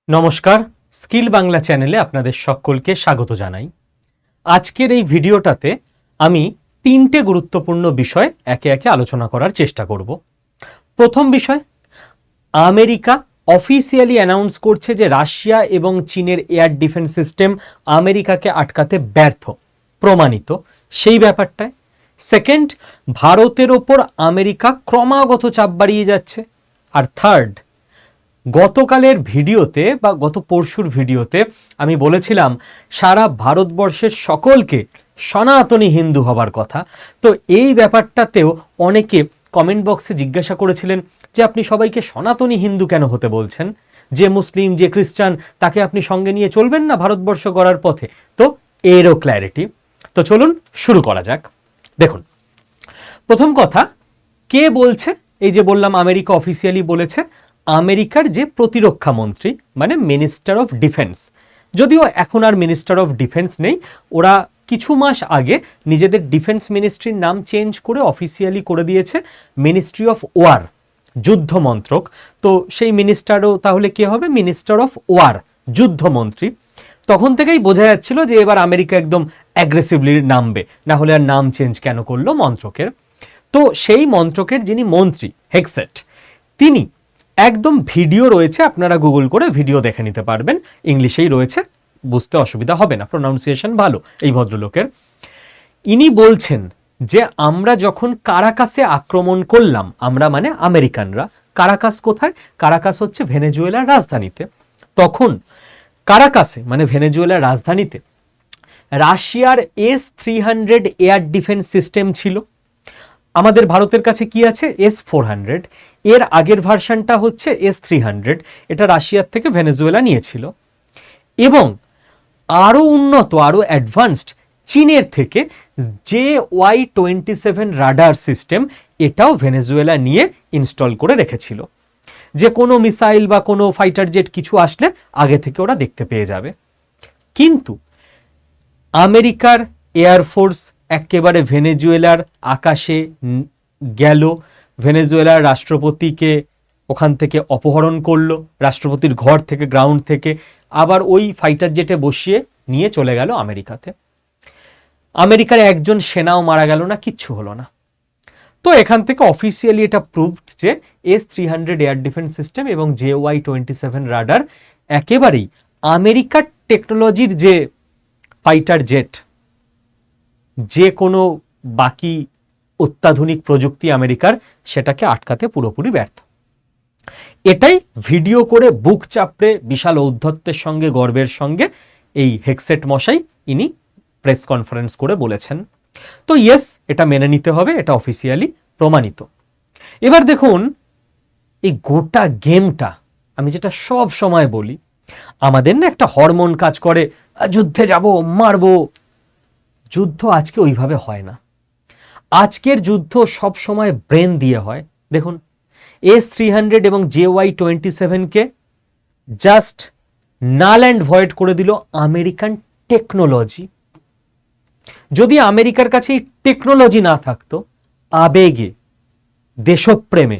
নমস্কার, স্কিল বাংলা চ্যানেলে আপনাদের সকলকে স্বাগত জানাই। আজকের এই ভিডিওটাতে আমি তিনটে গুরুত্বপূর্ণ বিষয় একে একে আলোচনা করার চেষ্টা করব। প্রথম বিষয়, আমেরিকা অফিসিয়ালি অ্যানাউন্স করছে যে রাশিয়া এবং চীনের এয়ার ডিফেন্স সিস্টেম আমেরিকাকে আটকাতে ব্যর্থ, প্রমাণিত সেই ব্যাপারটায়। সেকেন্ড, ভারতের ওপর আমেরিকা ক্রমাগত চাপ বাড়িয়ে যাচ্ছে। আর থার্ড, গতকালের ভিডিওতে বা গত পরশুর ভিডিওতে আমি বলেছিলাম সারা ভারতবর্ষের সকলকে সনাতনী হিন্দু হবার কথা। তো এই ব্যাপারটাতেও অনেকে কমেন্ট বক্সে জিজ্ঞাসা করেছিলেন যে আপনি সবাইকে সনাতনী হিন্দু কেন হতে বলছেন, যে মুসলিম যে খ্রিস্টান তাকে আপনি সঙ্গে নিয়ে চলবেন না ভারতবর্ষ গড়ার পথে। তো এরও ক্ল্যারিটি। তো চলুন শুরু করা যাক। দেখুন, প্রথম কথা, কে বলছে? এই যে বললাম আমেরিকা অফিসিয়ালি বলেছে, আমেরিকার যে প্রতিরক্ষা মন্ত্রী মানে মিনিস্টার অফ ডিফেন্স, যদিও এখন আর মিনিস্টার অফ ডিফেন্স নেই, ওরা কিছু মাস আগে নিজেদের ডিফেন্স মিনিস্ট্রির নাম চেঞ্জ করে অফিসিয়ালি করে দিয়েছে মিনিস্ট্রি অফ ওয়ার, যুদ্ধ মন্ত্রক। তো সেই মিনিস্টারও তাহলে কে হবে? মিনিস্টার অফ ওয়ার, যুদ্ধমন্ত্রী। তখন থেকেই বোঝা যাচ্ছিল যে এবার আমেরিকা একদম অ্যাগ্রেসিভলি নামবে, না হলে আর নাম চেঞ্জ কেন করলো মন্ত্রকের। তো সেই মন্ত্রকের যিনি মন্ত্রী হেগসেট, তিনি একদম ভিডিও রয়েছে, আপনারা গুগল করে ভিডিও দেখে নিতে পারবেন, ইংলিশেই রয়েছে, বুঝতে অসুবিধা হবে না, প্রোনাউন্সিয়েশন ভালো এই ভদ্রলোকের। ইনি বলছেন যে আমরা যখন কারাকাসে আক্রমণ করলাম, আমরা মানে আমেরিকানরা, কারাকাস কোথায়? কারাকাস হচ্ছে ভেনেজুয়েলার রাজধানীতে। তখন কারাকাসে মানে ভেনেজুয়েলার রাজধানীতে রাশিয়ার S-300 এয়ার ডিফেন্স সিস্টেম ছিল। আমাদের ভারতের কাছে কি আছে? S-400। এর আগের ভার্সনটা হচ্ছে S-300, এটা রাশিয়ার থেকে ভেনেজুয়েলা নিয়েছিল। এবং আরও উন্নত, আরও অ্যাডভান্সড চীনের থেকে JY-27 রাডার সিস্টেম, এটাও ভেনেজুয়েলা নিয়ে ইনস্টল করে রেখেছিল, যে কোনো মিসাইল বা কোনো ফাইটার জেট কিছু আসলে আগে থেকে ওরা দেখতে পেয়ে যাবে। কিন্তু আমেরিকার এয়ারফোর্স একেবারে ভেনেজুয়েলার আকাশে গেল, ভেনেজুয়েলার রাষ্ট্রপতিকে ওখান থেকে অপহরণ করলো, রাষ্ট্রপতির ঘর থেকে, গ্রাউন্ড থেকে, আবার ওই ফাইটার জেটে বসিয়ে নিয়ে চলে গেল আমেরিকাতে। আমেরিকার একজন সেনাও মারা গেল না, কিচ্ছু হলো না। তো এখান থেকে অফিসিয়ালি এটা প্রুভড যে S-300 এয়ার ডিফেন্স সিস্টেম এবং JY-27 রাডার একেবারেই আমেরিকার টেকনোলজির যে ফাইটার জেট, যে কোনো বাকি অত্যাধুনিক প্রযুক্তি আমেরিকার, সেটাকে আটকাতে পুরোপুরি ব্যর্থ। এটাই ভিডিও করে বুক চাপড়ে বিশাল ঔদ্ধত্যের সঙ্গে, গর্বের সঙ্গে এই হেগসেট মশাই ইনি প্রেস কনফারেন্স করে বলেছেন। তো ইয়েস, এটা মেনে নিতে হবে, এটা অফিসিয়ালি প্রমাণিত। এবার দেখুন, এই গোটা গেমটা আমি যেটা সব সময় বলি, আমাদের না একটা হরমোন কাজ করে, যুদ্ধে যাব, মারবো। যুদ্ধ আজকে ওইভাবে হয় না। আজকের যুদ্ধ সব সময় ব্রেন দিয়ে হয়। দেখুন, S-300 এবং JY-27কে জাস্ট নাল অ্যান্ড ভয়েড করে দিল আমেরিকান টেকনোলজি। যদি আমেরিকার কাছে এই টেকনোলজি না থাকতো, আবেগে, দেশপ্রেমে,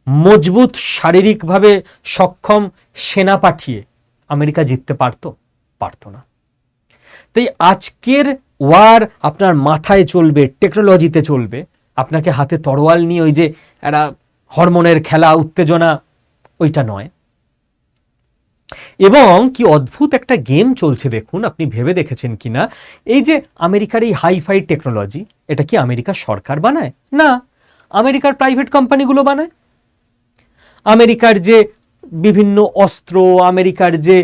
মজবুত শারীরিকভাবে সক্ষম সেনা পাঠিয়ে আমেরিকা জিততে পারতো না। তাই আজকের ওয়ার আপনার মাথায় চলবে, টেকনোলজিতে চলবে, আপনাকে হাতে তরোয়াল নিয়ে ওই যে একটা হরমোনের খেলা, উত্তেজনা, ওইটা নয়। এবং কি অদ্ভুত একটা গেম চলছে দেখুন, আপনি ভেবে দেখেছেন কিনা, এই যে আমেরিকার এই হাইফাই টেকনোলজি, এটা কি আমেরিকার সরকার বানায়? না, আমেরিকার প্রাইভেট কোম্পানিগুলো বানায়। আমেরিকার যে বিভিন্ন অস্ত্র, আমেরিকার যে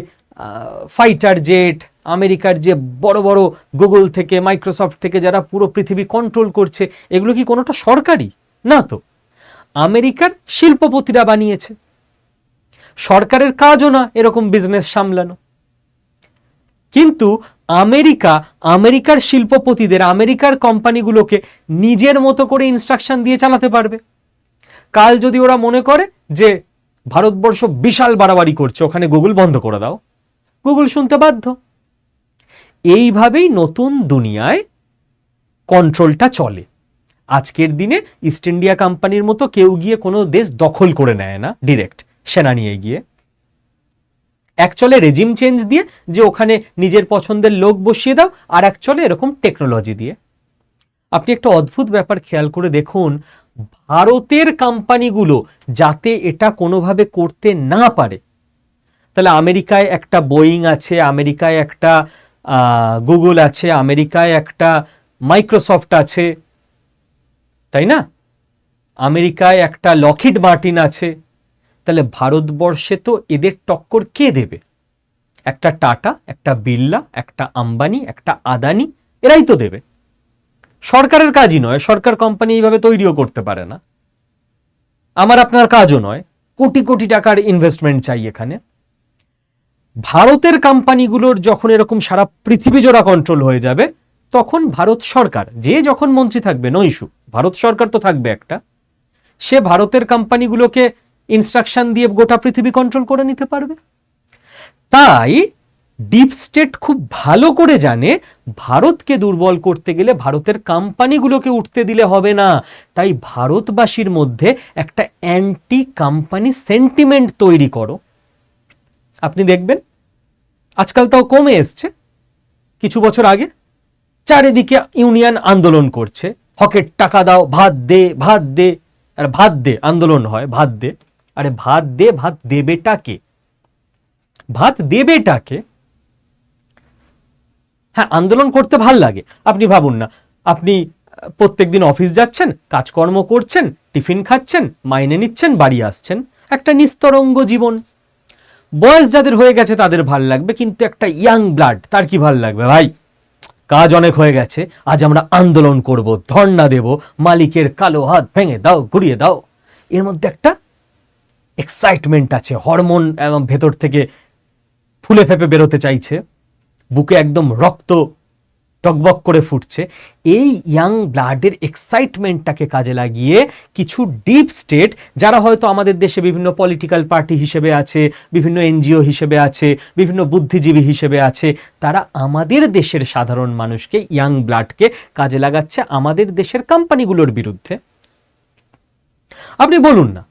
ফাইটার জেট, আমেরিকার যে বড় বড় গুগল থেকে, মাইক্রোসফট থেকে যারা পুরো পৃথিবী কন্ট্রোল করছে, এগুলো কি কোনোটা সরকারি? না তো, আমেরিকার শিল্পপতিরা বানিয়েছে। সরকারের কাজও না এরকম বিজনেস সামলানো। কিন্তু আমেরিকার শিল্পপতিদের, আমেরিকার কোম্পানিগুলোকে নিজের মতো করে ইনস্ট্রাকশন দিয়ে চালাতে পারবে। কাল যদি ওরা মনে করে যে ভারতবর্ষ বিশাল বাড়াবাড়ি করছে, ওখানে গুগল বন্ধ করে দাও, গুগল শুনতে বাধ্য। এইভাবেই নতুন দুনিয়ায় কন্ট্রোলটা চলে। আজকের দিনে ইস্ট ইন্ডিয়া কোম্পানির মতো কেউ গিয়ে কোনো দেশ দখল করে নেয় না ডিরেক্ট সেনা নিয়ে গিয়ে। এক চলে রেজিম চেঞ্জ দিয়ে, যে ওখানে নিজের পছন্দের লোক বসিয়ে দাও, আর এক চলে এরকম টেকনোলজি দিয়ে। আপনি একটা অদ্ভুত ব্যাপার খেয়াল করে দেখুন, ভারতের কোম্পানিগুলো যাতে এটা কোনোভাবে করতে না পারে, তাহলে আমেরিকায় একটা বোয়িং আছে, আমেরিকায় একটা গুগল আছে, আমেরিকায় একটা মাইক্রোসফট আছে, তাই না? আমেরিকায় একটা লকহিড মার্টিন আছে। তাহলে ভারতবর্ষে তো এদের টক্কর কে দেবে? একটা টাটা, একটা বিড়লা, একটা আম্বানি, একটা আদানি, এরাই তো দেবে। সরকারের কাজই নয়, সরকার কোম্পানি এইভাবে তৈরিও করতে পারে না। আমার আপনার কাজও নয়, কোটি কোটি টাকার ইনভেস্টমেন্ট চাই এখানে। ভারতের কোম্পানিগুলোর যখন এরকম সারা পৃথিবী জোড়া কন্ট্রোল হয়ে যাবে, তখন ভারত সরকার, যে যখন মন্ত্রী থাকবে, নো ইস্যু, ভারত সরকার তো থাকবে একটা, সে ভারতের কোম্পানিগুলোকে ইনস্ট্রাকশন দিয়ে গোটা পৃথিবী কন্ট্রোল করে নিতে পারবে। তাই ডিপ স্টেট খুব ভালো করে জানে ভারতকে দুর্বল করতে গেলে ভারতের কোম্পানিগুলোকে উঠতে দিলে হবে না। তাই ভারতবাসীর মধ্যে একটা অ্যান্টি কোম্পানি সেন্টিমেন্ট তৈরি করো। আপনি দেখবেন আজকাল তাও কমে এসছে, কিছু বছর আগে চারিদিকে ইউনিয়ন আন্দোলন করছে, হকের টাকা দাও, ভাত দে, ভাত দে। আর ভাত দে আন্দোলন হয়, ভাত দে। আরে ভাত দে, ভাত দেবেটাকে, ভাত দেবেটাকে। হ্যাঁ, আন্দোলন করতে ভাল লাগে। আপনি ভাবুন না, আপনি প্রত্যেকদিন অফিস যাচ্ছেন, কাজকর্ম করছেন, টিফিন খাচ্ছেন, মাইনে নিচ্ছেন, বাড়ি আসছেন, একটা নিস্তরঙ্গ জীবন। বয়স যাদের হয়ে গেছে তাদের ভাল লাগবে, কিন্তু একটা ইয়াং ব্লাড তার কি ভাল লাগবে? ভাই কাজ অনেক হয়ে গেছে, আজ আমরা আন্দোলন করব, ধর্ণা দেব, মালিকের কালো হাত ভেঙে দাও, ঘুরিয়ে দাও। এর মধ্যে একটা এক্সাইটমেন্ট আছে, হরমোন একদম ভেতর থেকে ফুলে ফেপে বেরোতে চাইছে, বুকে একদম রক্ত টকবক করে ফুটছে। এই ইয়াং ব্লাডের এক্সাইটমেন্টটাকে কাজে লাগিয়ে কিছু ডিপ স্টেট, যারা হয়তো আমাদের দেশে বিভিন্ন পলিটিক্যাল পার্টি হিসেবে আছে, বিভিন্ন এনজিও হিসেবে আছে, বিভিন্ন বুদ্ধিজীবী হিসেবে আছে, তারা আমাদের দেশের সাধারণ মানুষকে, ইয়াং ব্লাডকে কাজে লাগাচ্ছে আমাদের দেশের কোম্পানিগুলোর বিরুদ্ধে। আপনি বলুন না,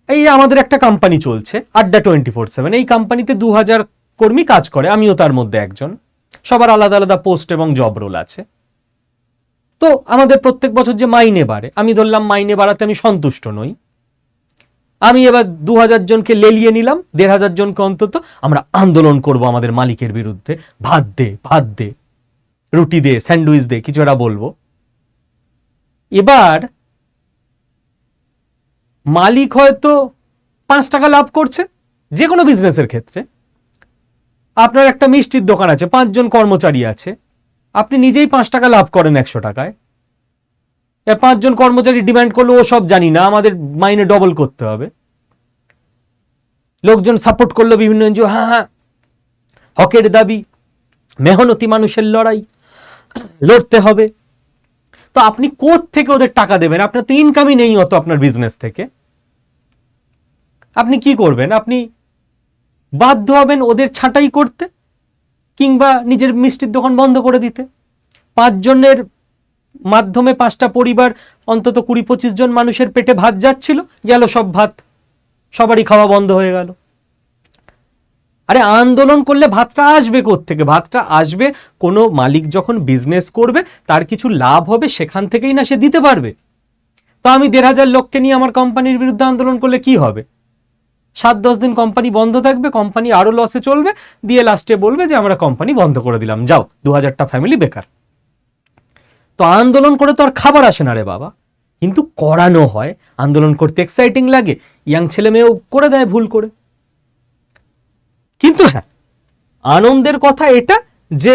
এই আমাদের একটা কোম্পানি চলছে আড্ডা 24/7, এই কোম্পানিতে 2000 কর্মী কাজ করে, আমিও তার মধ্যে একজন, সবার আলাদা আলাদা পোস্ট এবং জব রোল আছে। তো আমাদের প্রত্যেক বছর যে মাইনে বাড়ে, আমি ধরলাম মাইনে বাড়াতে আমি সন্তুষ্ট নই, আমি এবার 2000 জনকে লেলিয়ে নিলাম, 1500 জনকে অন্তত আমরা আন্দোলন করব আমাদের মালিকের বিরুদ্ধে, ভাত দে, ভাত দে, রুটি দে, স্যান্ডউইচ দে, কিছু একটা বলবো। এবার মালিক হয়তো 5 টাকা লাভ করছে, যে কোনো বিজনেসের ক্ষেত্রে। আপনার একটা মিষ্টির দোকান আছে, 5 জন কর্মচারী আছে, আপনি নিজেই 5 টাকা লাভ করেন 100 টাকায়। 5 জন কর্মচারী ডিমান্ড করলো, ও সব জানি না, আমাদের মাইনে ডবল করতে হবে। লোকজন সাপোর্ট করলো, বিভিন্ন এনজিও, হ্যাঁ হ্যাঁ, হকের দাবি, মেহনতি মানুষের লড়াই, লড়তে হবে। তো আপনি কোথা থেকে ওদের টাকা দেবেন? আপনার তো ইনকামই নেই অত আপনার বিজনেস থেকে। আপনি কি করবেন? আপনি বাধ্য হবেন ওদের ছাঁটাই করতে, কিংবা নিজের মিষ্টির দোকান বন্ধ করে দিতে। 5 জনের মাধ্যমে 5টা পরিবার, অন্তত 20-25 জন মানুষের পেটে ভাত যাচ্ছিল, গেল সব ভাত, সবারই খাওয়া বন্ধ হয়ে গেল। আরে আন্দোলন করলে ভাতটা আসবে কোত্থেকে? ভাতটা আসবে কোনো মালিক যখন বিজনেস করবে, তার কিছু লাভ হবে, সেখান থেকেই না সে দিতে পারবে। তো আমি 1500 লোককে নিয়ে আমার কোম্পানির বিরুদ্ধে আন্দোলন করলে কি হবে? 7-10 দিন কোম্পানি বন্ধ থাকবে, কোম্পানি আরো লসে চলবে, দিয়ে লাস্টে বলবে যে আমরা কোম্পানি বন্ধ করে দিলাম, যাও, 2000টা ফ্যামিলি বেকার। তো আন্দোলন করে তো আর খাবার আসে না রে বাবা, কিন্তু করানো হয়। আন্দোলন করতে এক্সাইটিং লাগে, ইয়াং ছেলে মেয়েও করে দেয় ভুল করে। কিন্তু হ্যাঁ, আনন্দের কথা এটা যে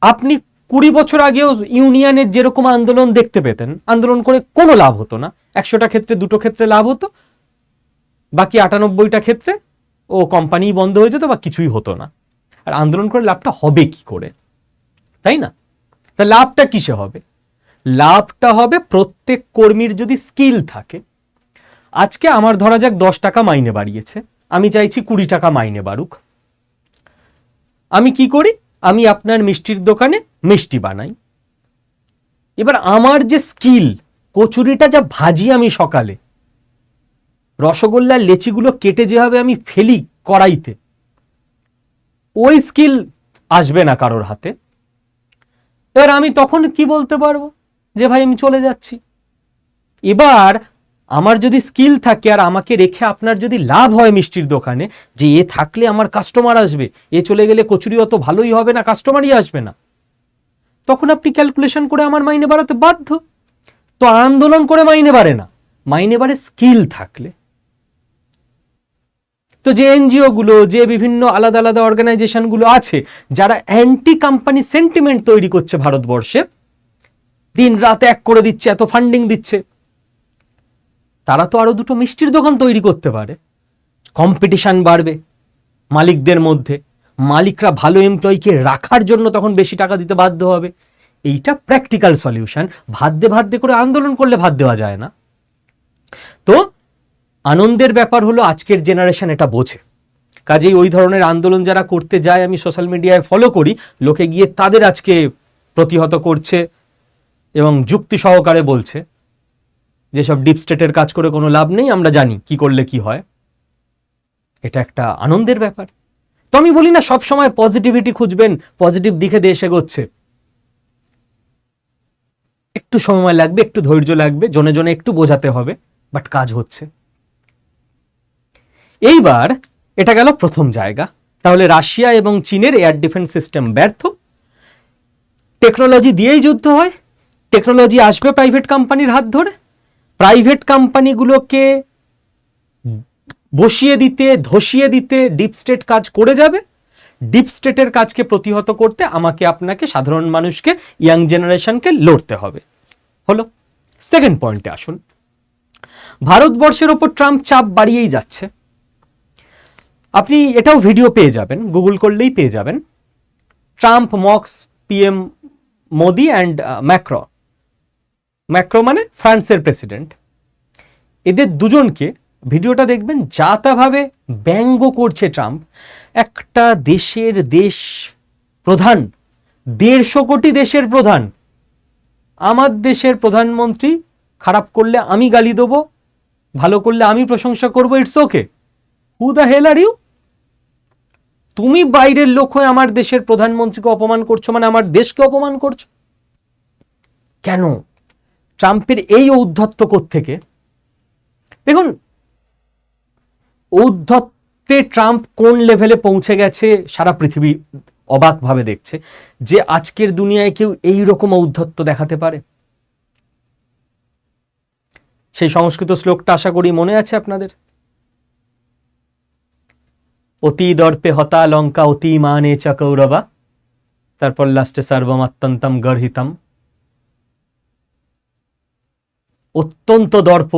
আপনি 20 বছর আগেও ইউনিয়নের যেরকম আন্দোলন দেখতে পেতেন, আন্দোলন করে কোনো লাভ হতো না। 100টা ক্ষেত্রে 2টো ক্ষেত্রে লাভ হতো, বাকি 98টা ক্ষেত্রে ও কোম্পানি বন্ধ হয়ে যেত বা কিছুই হতো না। আর আন্দোলন করে লাভটা হবে কি করে, তাই না? তা লাভটা কিসে হবে? লাভটা হবে প্রত্যেক কর্মীর যদি স্কিল থাকে। আজকে আমার ধরা যাক 10 টাকা মাইনে বাড়িয়েছে, আমি চাইছি 20 টাকা মাইনে বাড়ুক। আমি কি করি? আমি আপনার মিষ্টির দোকানে মিষ্টি বানাই। এবার আমার যে স্কিল, কচুরিটা যা ভাজি আমি সকালে, রসগোল্লার লেচিগুলো কেটে যেভাবে আমি ফেলি কড়াইতে, ওই স্কিল আসবে না কারোর হাতে। এবার আমি তখন কি বলতে পারবো যে ভাই আমি চলে যাচ্ছি। এবার আমার যদি স্কিল থাকে আর আমাকে রেখে আপনার যদি লাভ হয় মিষ্টির দোকানে, যে এ থাকলে আমার কাস্টমার আসবে, এ চলে গেলে কচুরি অত ভালোই হবে না, কাস্টমারই আসবে না, তখন আপনি ক্যালকুলেশন করে আমার মাইনে বাড়াতে বাধ্য। তো আন্দোলন করে মাইনে বাড়ে না, মাইনে বাড়ে স্কিল থাকলে। তো যে এনজিও গুলো, যে বিভিন্ন আলাদা আলাদা অর্গানাইজেশন গুলো আছে যারা অ্যান্টি কোম্পানি সেন্টিমেন্ট তৈরি করছে ভারতবর্ষে, দিন রাত এক করে দিচ্ছে, এত ফান্ডিং দিচ্ছে, তারা তো আরো দুটো মিষ্টির দোকান তৈরি করতে পারে। কম্পিটিশন বাড়বে মালিকদের মধ্যে, মালিকরা ভালো এমপ্লয়িকে রাখার জন্য তখন বেশি টাকা দিতে বাধ্য হবে। এইটা প্র্যাকটিক্যাল সলিউশন। ভাদ্যে ভাদ্যে করে আন্দোলন করলে ভাত দেওয়া যায় না। তো আনন্দের ব্যাপার হলো আজকের জেনারেশন এটা বোঝে, কাজেই ওই ধরনের আন্দোলন যারা করতে যায় আমি সোশ্যাল মিডিয়ায় ফলো করি, লোকে গিয়ে তাদের আজকে প্রতিহত করছে এবং যুক্তি সহকারে বলছে যেসব ডিপ স্টেটের কাজ করে কোনো লাভ নেই, আমরা জানি কি করলে কি হয়। এটা একটা আনন্দের ব্যাপার। তো আমি বলি না সব সময় পজিটিভিটি খুঁজবেন, পজিটিভ দিকে দেশ এগোচ্ছে, একটু সময় লাগবে, একটু ধৈর্য লাগবে, জনে জনে একটু বোঝাতে হবে, বাট কাজ হচ্ছে। এইবার এটা গেল প্রথম জায়গা। তাহলে রাশিয়া এবং চীনের এয়ার ডিফেন্স সিস্টেম ব্যর্থ, টেকনোলজি দিয়েই যুদ্ধ হয়, টেকনোলজি আসবে প্রাইভেট কোম্পানির হাত ধরে, প্রাইভেট কোম্পানিগুলোকে বসিয়ে দিতে, ধসিয়ে দিতে ডিপ স্টেট কাজ করে যাবে। ডিপ স্টেটের কাজকে প্রতিহত করতে আমাকে, আপনাকে, সাধারণ মানুষকে, ইয়াং জেনারেশনকে লড়তে হবে। হলো। সেকেন্ড পয়েন্টে আসুন। ভারতবর্ষের ওপর ট্রাম্প চাপ বাড়িয়েই যাচ্ছে। আপনি এটাও ভিডিও পেয়ে যাবেন, গুগল করলেই পেয়ে যাবেন। ট্রাম্প মক্স PM Modi and Macron, Macron মানে ফ্রান্সের প্রেসিডেন্ট, এদের দুজনকে ভিডিওটা দেখবেন, যা তাভাবে ব্যঙ্গ করছে ট্রাম্প। একটা দেশের দেশ প্রধান, 150 কোটি দেশের প্রধান, আমার দেশের প্রধানমন্ত্রী খারাপ করলে আমি গালি দেবো, ভালো করলে আমি প্রশংসা করবো, it's okay. Who the hell are you? তুমি বাইরের লোক হয়ে আমার দেশের প্রধানমন্ত্রীকে অপমান করছো, মানে আমার দেশকে অপমান করছো কেন? ট্রাম্পের এই ঔদ্ধত্য কোত্থেকে? দেখুন, ঔদ্ধত্যে ট্রাম্প কোন লেভেলে পৌঁছে গেছে সারা পৃথিবী অবাকভাবে দেখছে, যে আজকের দুনিয়ায় কেউ এই রকম ঔদ্ধত্য দেখাতে পারে। সেই সংস্কৃত শ্লোকটা আশা করি মনে আছে আপনাদের, অতি দর্পে হতা লঙ্কা অতি মানে চ কৌরবা, তারপর লাস্টে সর্বমাত্যন্তম গর্হিতম। অত্যন্ত দর্প,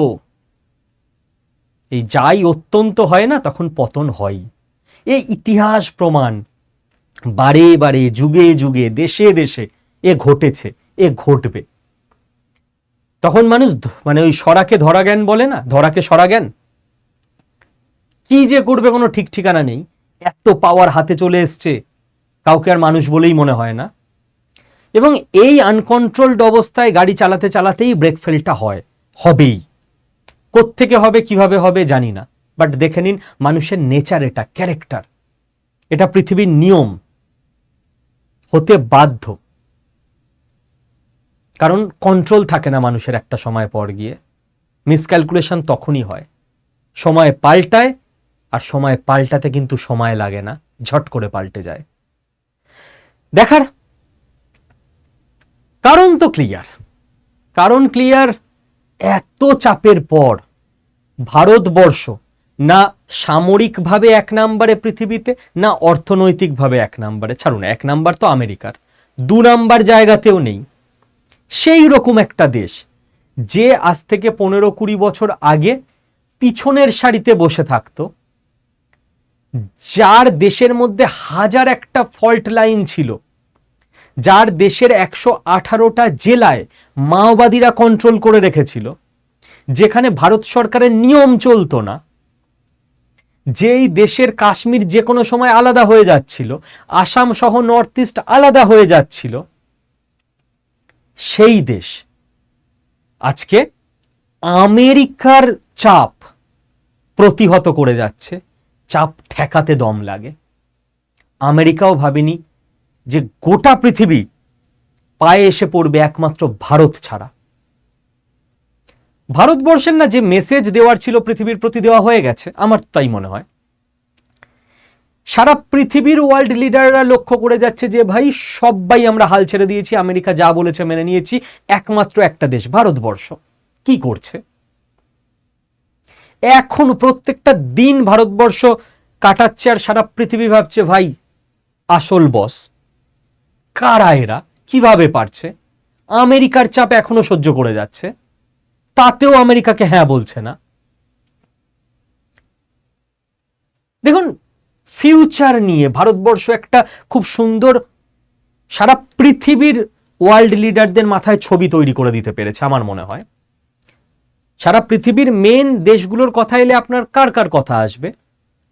এই যাই অত্যন্ত হয় না তখন পতন হয়। এই ইতিহাস প্রমাণ, বারে বারে, যুগে যুগে, দেশে দেশে এ ঘটেছে, এ ঘটবে। তখন মানুষ মানে ওই সরাকে ধরা জ্ঞান বলে না, ধরাকে সরা জ্ঞান, কি যে করবে কোনো ঠিক ঠিকানা নেই। এত পাওয়ার হাতে চলে এসছে, কাউকে আর মানুষ বলেই মনে হয় না। এবং এই আনকন্ট্রোলড অবস্থায় গাড়ি চালাতে চালাতেই ব্রেক ফেলটা হয়, হবেই। কোত্থেকে হবে, কিভাবে হবে জানি না, বাট দেখে নিন মানুষের নেচার, এটা ক্যারেক্টার, এটা পৃথিবীর নিয়ম, হতে বাধ্য। কারণ কন্ট্রোল থাকে না মানুষের একটা সময় পর গিয়ে, মিসক্যালকুলেশন তখনই হয়। সময় পাল্টায়, আর সময় পাল্টাতে কিন্তু সময় লাগে না, ঝট করে পাল্টে যায়। দেখার কারণ তো ক্লিয়ার, কারণ ক্লিয়ার। এত চাপের পর ভারতবর্ষ না সামরিকভাবে 1 নম্বরে পৃথিবীতে, না অর্থনৈতিকভাবে 1 নম্বরে, ছাড়ুন 1 নাম্বার তো আমেরিকার, 2 নাম্বার জায়গাতেও নেই। সেই রকম একটা দেশ, যে আজ থেকে 15-20 বছর আগে পিছনের সারিতে বসে থাকতো, যার দেশের মধ্যে 1000 একটা ফল্ট লাইন ছিল, যার দেশের 118টা জেলায় মাওবাদীরা কন্ট্রোল করে রেখেছিল, যেখানে ভারত সরকারের নিয়ম চলতো না, যেই দেশের কাশ্মীর যে কোনো সময় আলাদা হয়ে যাচ্ছিল, আসাম সহ নর্থ ইস্ট আলাদা হয়ে যাচ্ছিল, সেই দেশ আজকে আমেরিকার চাপ, প্রতিহত করে যাচ্ছে, চাপ ঠেকাতে দম লাগে। আমেরিকাও ভাবেনি যে গোটা পৃথিবী পায়ে এসে পড়বে একমাত্র ভারত ছাড়া। ভারতবর্ষের না যে মেসেজ দেওয়ার ছিল পৃথিবীর প্রতি দেওয়া হয়ে গেছে, আমার তাই মনে হয়। সারা পৃথিবীর ওয়ার্ল্ড লিডাররা লক্ষ্য করে যাচ্ছে যে ভাই সবাই আমরা হাল ছেড়ে দিয়েছি, আমেরিকা যা বলেছে মেনে নিয়েছি, একমাত্র একটা দেশ ভারতবর্ষ কি করছে। এখন প্রত্যেকটা দিন ভারতবর্ষ কাটাচ্ছে আর সারা পৃথিবী ভাবছে ভাই আসল বস কারা, এরা কিভাবে পারছে। আমেরিকার চাপ এখনো সহ্য করে যাচ্ছে, তাতেও আমেরিকাকে হ্যাঁ বলছে না। দেখুন, ফিউচার নিয়ে ভারতবর্ষ একটা খুব সুন্দর সারা পৃথিবীর ওয়ার্ল্ড লিডারদের মাথায় ছবি তৈরি করে দিতে পেরেছে আমার মনে হয়। সারা পৃথিবীর মেন দেশগুলোর কথা এলে আপনার কার কার কথা আসবে?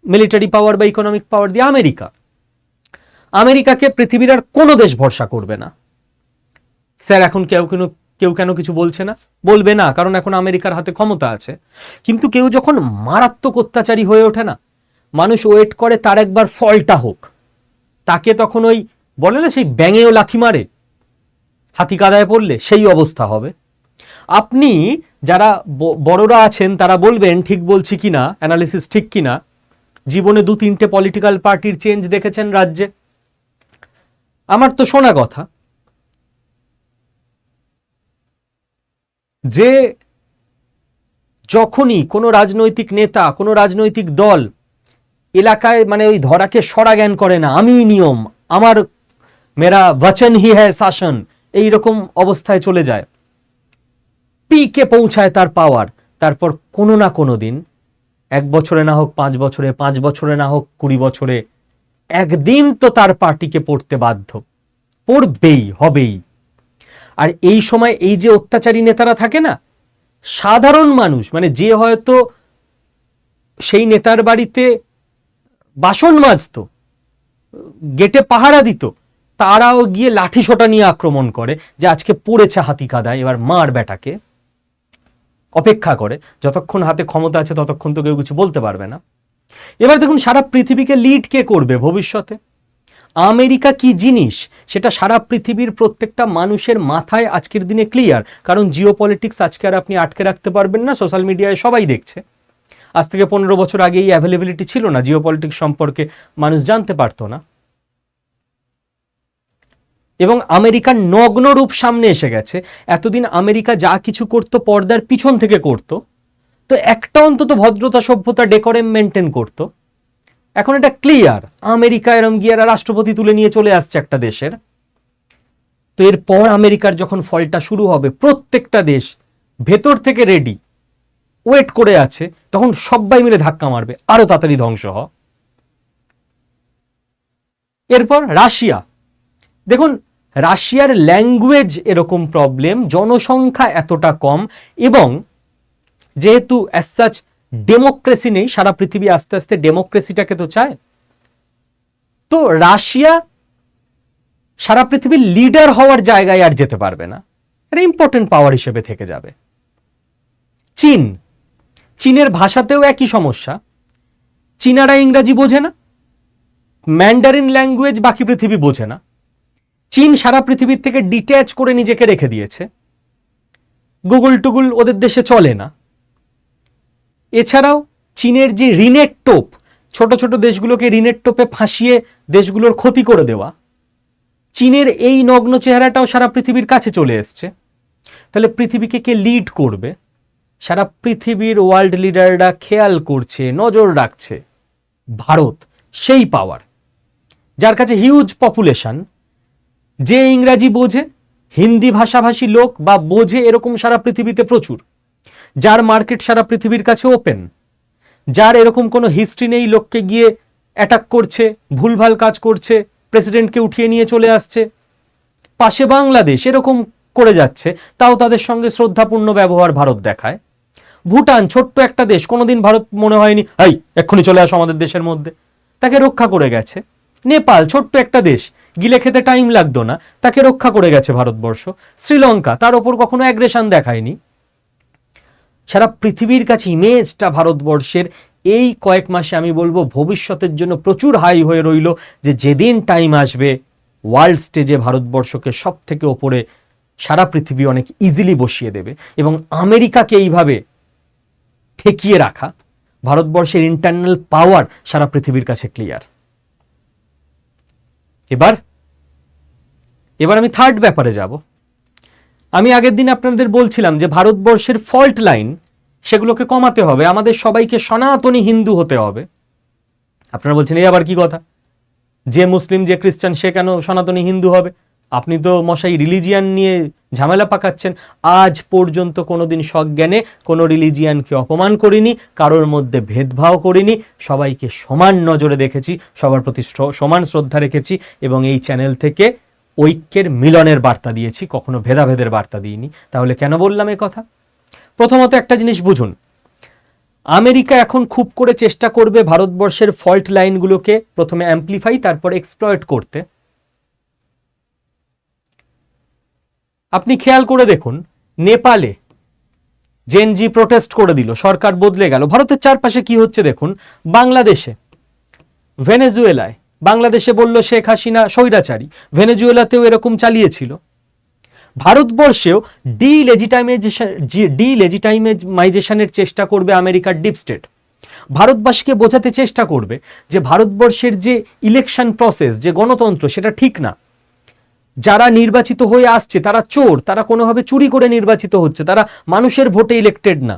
মিলিটারি পাওয়ার বা ইকোনমিক পাওয়ার দিয়ে আমেরিকাকে পৃথিবীর আর কোনো দেশ ভরসা করবে না। স্যার এখন কেউ কেন কিছু বলছে না? বলবে না, কারণ এখন আমেরিকার হাতে ক্ষমতা আছে। কিন্তু কেউ যখন মারাত্মক অত্যাচারী হয়ে ওঠে না, মানুষ ওয়েট করে তার একবার ফলটা হোক, তাকে তখন ওই বলে না সেই ব্যাঙেও লাথি মারে, হাতি কাদায় পড়লে সেই অবস্থা হবে। আপনি যারা বড়রা আছেন তারা বলবেন ঠিক বলছি কিনা, অ্যানালিসিস ঠিক কিনা। জীবনে 2-3টে পলিটিক্যাল পার্টির চেঞ্জ দেখেছেন রাজ্যে? আমার তো শোনা কথা যে যখনই কোনো রাজনৈতিক নেতা, কোনো রাজনৈতিক দল এলাকায় মানে ওই ধরাকে সরা জ্ঞান করে না, আমি নিয়ম, আমার মেরা বচন হি হ্যায় শাসন, এইরকম অবস্থায় চলে যায়, পিকে পৌঁছায় তার পাওয়ার, তারপর কোনো না কোনো দিন, 1 বছরে না হোক 5 বছরে, 5 বছরে না হোক 20 বছরে, একদিন তো তার পার্টিকে পড়তে বাধ্য, পড়বেই, হবেই। আর এই সময় এই যে অত্যাচারী নেতারা থাকে না, সাধারণ মানুষ মানে যে হয়তো সেই নেতার বাড়িতে বাসন মাজতো, গেটে পাহারা দিত, তারাও গিয়ে লাঠি সোটা নিয়ে আক্রমণ করে যে আজকে পড়েছে হাতি কাদায়, এবার মার বেটাকে। অপেক্ষা করে যতক্ষণ হাতে ক্ষমতা আছে ততক্ষণ তো কেউ কিছু বলতে পারবে না। এবার দেখুন সারা পৃথিবীকে লিড কে করবে ভবিষ্যতে? আমেরিকা কি জিনিস সেটা সারা পৃথিবীর প্রত্যেকটা মানুষের মাথায় আজকের দিনে ক্লিয়ার, কারণ জিও পলিটিক্স আজকে আর আপনি আটকে রাখতে পারবেন না, সোশ্যাল মিডিয়ায় সবাই দেখছে। আজ থেকে 15 বছর আগে এই অ্যাভেলেবিলিটি ছিল না, জিও পলিটিক্স সম্পর্কে মানুষ জানতে পারতো না। এবং আমেরিকার নগ্ন রূপ সামনে এসে গেছে। এতদিন আমেরিকা যা কিছু করত পর্দার পিছন থেকে করত, তো একটা অন্তত ভদ্রতা, সভ্যতা, ডেকোরেম মেনটেন করত। এখন এটা ক্লিয়ার, আমেরিকা এরম গিয়ে রাষ্ট্রপতি তুলে নিয়ে চলে আসছে একটা দেশের। তো এরপর আমেরিকার যখন ফলটা শুরু হবে, প্রত্যেকটা দেশ ভেতর থেকে রেডি, ওয়েট করে আছে, তখন সবাই মিলে ধাক্কা মারবে, আরো তাড়াতাড়ি ধ্বংস হ। এরপর রাশিয়া, দেখুন রাশিয়ার ল্যাঙ্গুয়েজ এরকম প্রবলেম, জনসংখ্যা এতটা কম, এবং যেহেতু অ্যাজ সাচ ডেমোক্রেসি নেই, সারা পৃথিবী আস্তে আস্তে ডেমোক্রেসিটাকে তো চায়, তো রাশিয়া সারা পৃথিবীর লিডার হওয়ার জায়গায় আর যেতে পারবে না, এটা ইম্পর্টেন্ট পাওয়ার হিসেবে থেকে যাবে। চীনের ভাষাতেও একই সমস্যা, চীনারা ইংরাজি বোঝে না, ম্যান্ডারিন ল্যাঙ্গুয়েজ বাকি পৃথিবী বোঝে না। চীন সারা পৃথিবীর থেকে ডিট্যাচ করে নিজেকে রেখে দিয়েছে, গুগল টুগুল ওদের দেশে চলে না। এছাড়াও চীনের যে ঋণের টোপ, ছোট ছোট দেশগুলোকে ঋণের টোপে ফাঁসিয়ে দেশগুলোর ক্ষতি করে দেওয়া, চীনের এই নগ্ন চেহারাটাও সারা পৃথিবীর কাছে চলে এসছে। তাহলে পৃথিবীকে কে লিড করবে? সারা পৃথিবীর ওয়ার্ল্ড লিডাররা খেয়াল করছে, নজর রাখছে ভারত, সেই পাওয়ার যার কাছে হিউজ পপুলেশন, যে ইংরাজি বোঝে, হিন্দি ভাষাভাষী লোক বা বোঝে এরকম সারা পৃথিবীতে প্রচুর, যার মার্কেট সারা পৃথিবীর কাছে ওপেন, যার এরকম কোনো হিস্ট্রি নেই লোককে গিয়ে অ্যাটাক করছে, ভুলভাল কাজ করছে, প্রেসিডেন্টকে উঠিয়ে নিয়ে চলে আসছে, পাশে বাংলাদেশ এরকম করে যাচ্ছে, তাও তাদের সঙ্গে শ্রদ্ধাপূর্ণ ব্যবহার ভারত দেখায়। ভুটান ছোট্ট একটা দেশ, কোনোদিন ভারত মনে হয়নি এই এক্ষুনি চলে আসো আমাদের দেশের মধ্যে, তাকে রক্ষা করে গেছে। নেপাল ছোট্ট একটা দেশ, গিলে খেতে টাইম লাগতো না, তাকে রক্ষা করে গেছে ভারতবর্ষ। শ্রীলঙ্কা, তার ওপর কখনো অ্যাগ্রেশন দেখায়নি। সারা পৃথিবীর কাছে ইমেজটা ভারতবর্ষের এই কয়েক মাসে আমি বলবো ভবিষ্যতের জন্য প্রচুর হাই হয়ে রইল, যে যেদিন টাইম আসবে ওয়ার্ল্ড স্টেজে ভারতবর্ষকে সব থেকে ওপরে সারা পৃথিবী অনেক ইজিলি বসিয়ে দেবে। এবং আমেরিকাকে এইভাবে ঠেকিয়ে রাখা, ভারতবর্ষের ইন্টারনাল পাওয়ার সারা পৃথিবীর কাছে ক্লিয়ার। এবার আমি থার্ড ব্যাপারে যাব। আমি আগের দিন আপনাদের বলছিলাম যে ভারতবর্ষের ফল্ট লাইন সেগুলোকে কমাতে হবে, আমাদের সবাইকে সনাতনী হিন্দু হতে হবে। আপনারা বলছেন এই আবার কি কথা, যে মুসলিম যে খ্রিস্টান সে কেন সনাতনী হিন্দু হবে? আপনি তো মশাই রিলিজিয়ান নিয়ে ঝামেলা পাকাচ্ছেন। আজ পর্যন্ত কোনোদিন সজ্ঞানে কোনো রিলিজিয়ানকে অপমান করিনি, কারোর মধ্যে ভেদভাব করিনি, সবাইকে সমান নজরে দেখেছি, সবার প্রতি সমান শ্রদ্ধা রেখেছি এবং এই চ্যানেল থেকে ঐক্যের মিলনের বার্তা দিয়েছি, কখনো ভেদাভেদের বার্তা দিইনি। তাহলে কেন বললাম এ কথা? প্রথমত একটা জিনিস বুঝুন, আমেরিকা এখন খুব করে চেষ্টা করবে ভারতবর্ষের ফল্ট লাইনগুলোকে প্রথমে অ্যাম্প্লিফাই তারপর এক্সপ্লয়েট করতে। আপনি খেয়াল করে দেখুন, নেপালে জেনজি প্রোটেস্ট করে দিল, সরকার বদলে গেল। ভারতের চারপাশে কি হচ্ছে দেখুন, বাংলাদেশে, ভেনেজুয়েলায়, বাংলাদেশে বলল শেখ হাসিনা স্বৈরাচারী, ভেনেজুয়েলাতেও এরকম চালিয়েছিল। ভারতবর্ষেও ডিলেজিটাইমাইজেশনের চেষ্টা করবে আমেরিকার ডিপ স্টেট। ভারতবাসীকে বোঝাতে চেষ্টা করবে যে ভারতবর্ষের যে ইলেকশন প্রসেস, যে গণতন্ত্র, সেটা ঠিক না। যারা নির্বাচিত হয়ে আসছে তারা চোর, তারা কোনোভাবে চুরি করে নির্বাচিত হচ্ছে, তারা মানুষের ভোটে ইলেক্টেড না।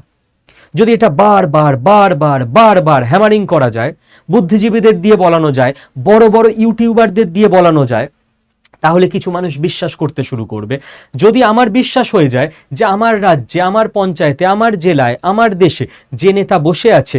যদি এটা বারবার হ্যামারিং করা যায়, বুদ্ধিজীবীদের দিয়ে বলানো যায়, বড় বড় ইউটিউবারদের দিয়ে বলানো যায়, তাহলে কিছু মানুষ বিশ্বাস করতে শুরু করবে। যদি আমার বিশ্বাস হয়ে যায় যে আমার রাজ্যে, আমার পঞ্চায়েতে, আমার জেলায়, আমার দেশে যে নেতা বসে আছে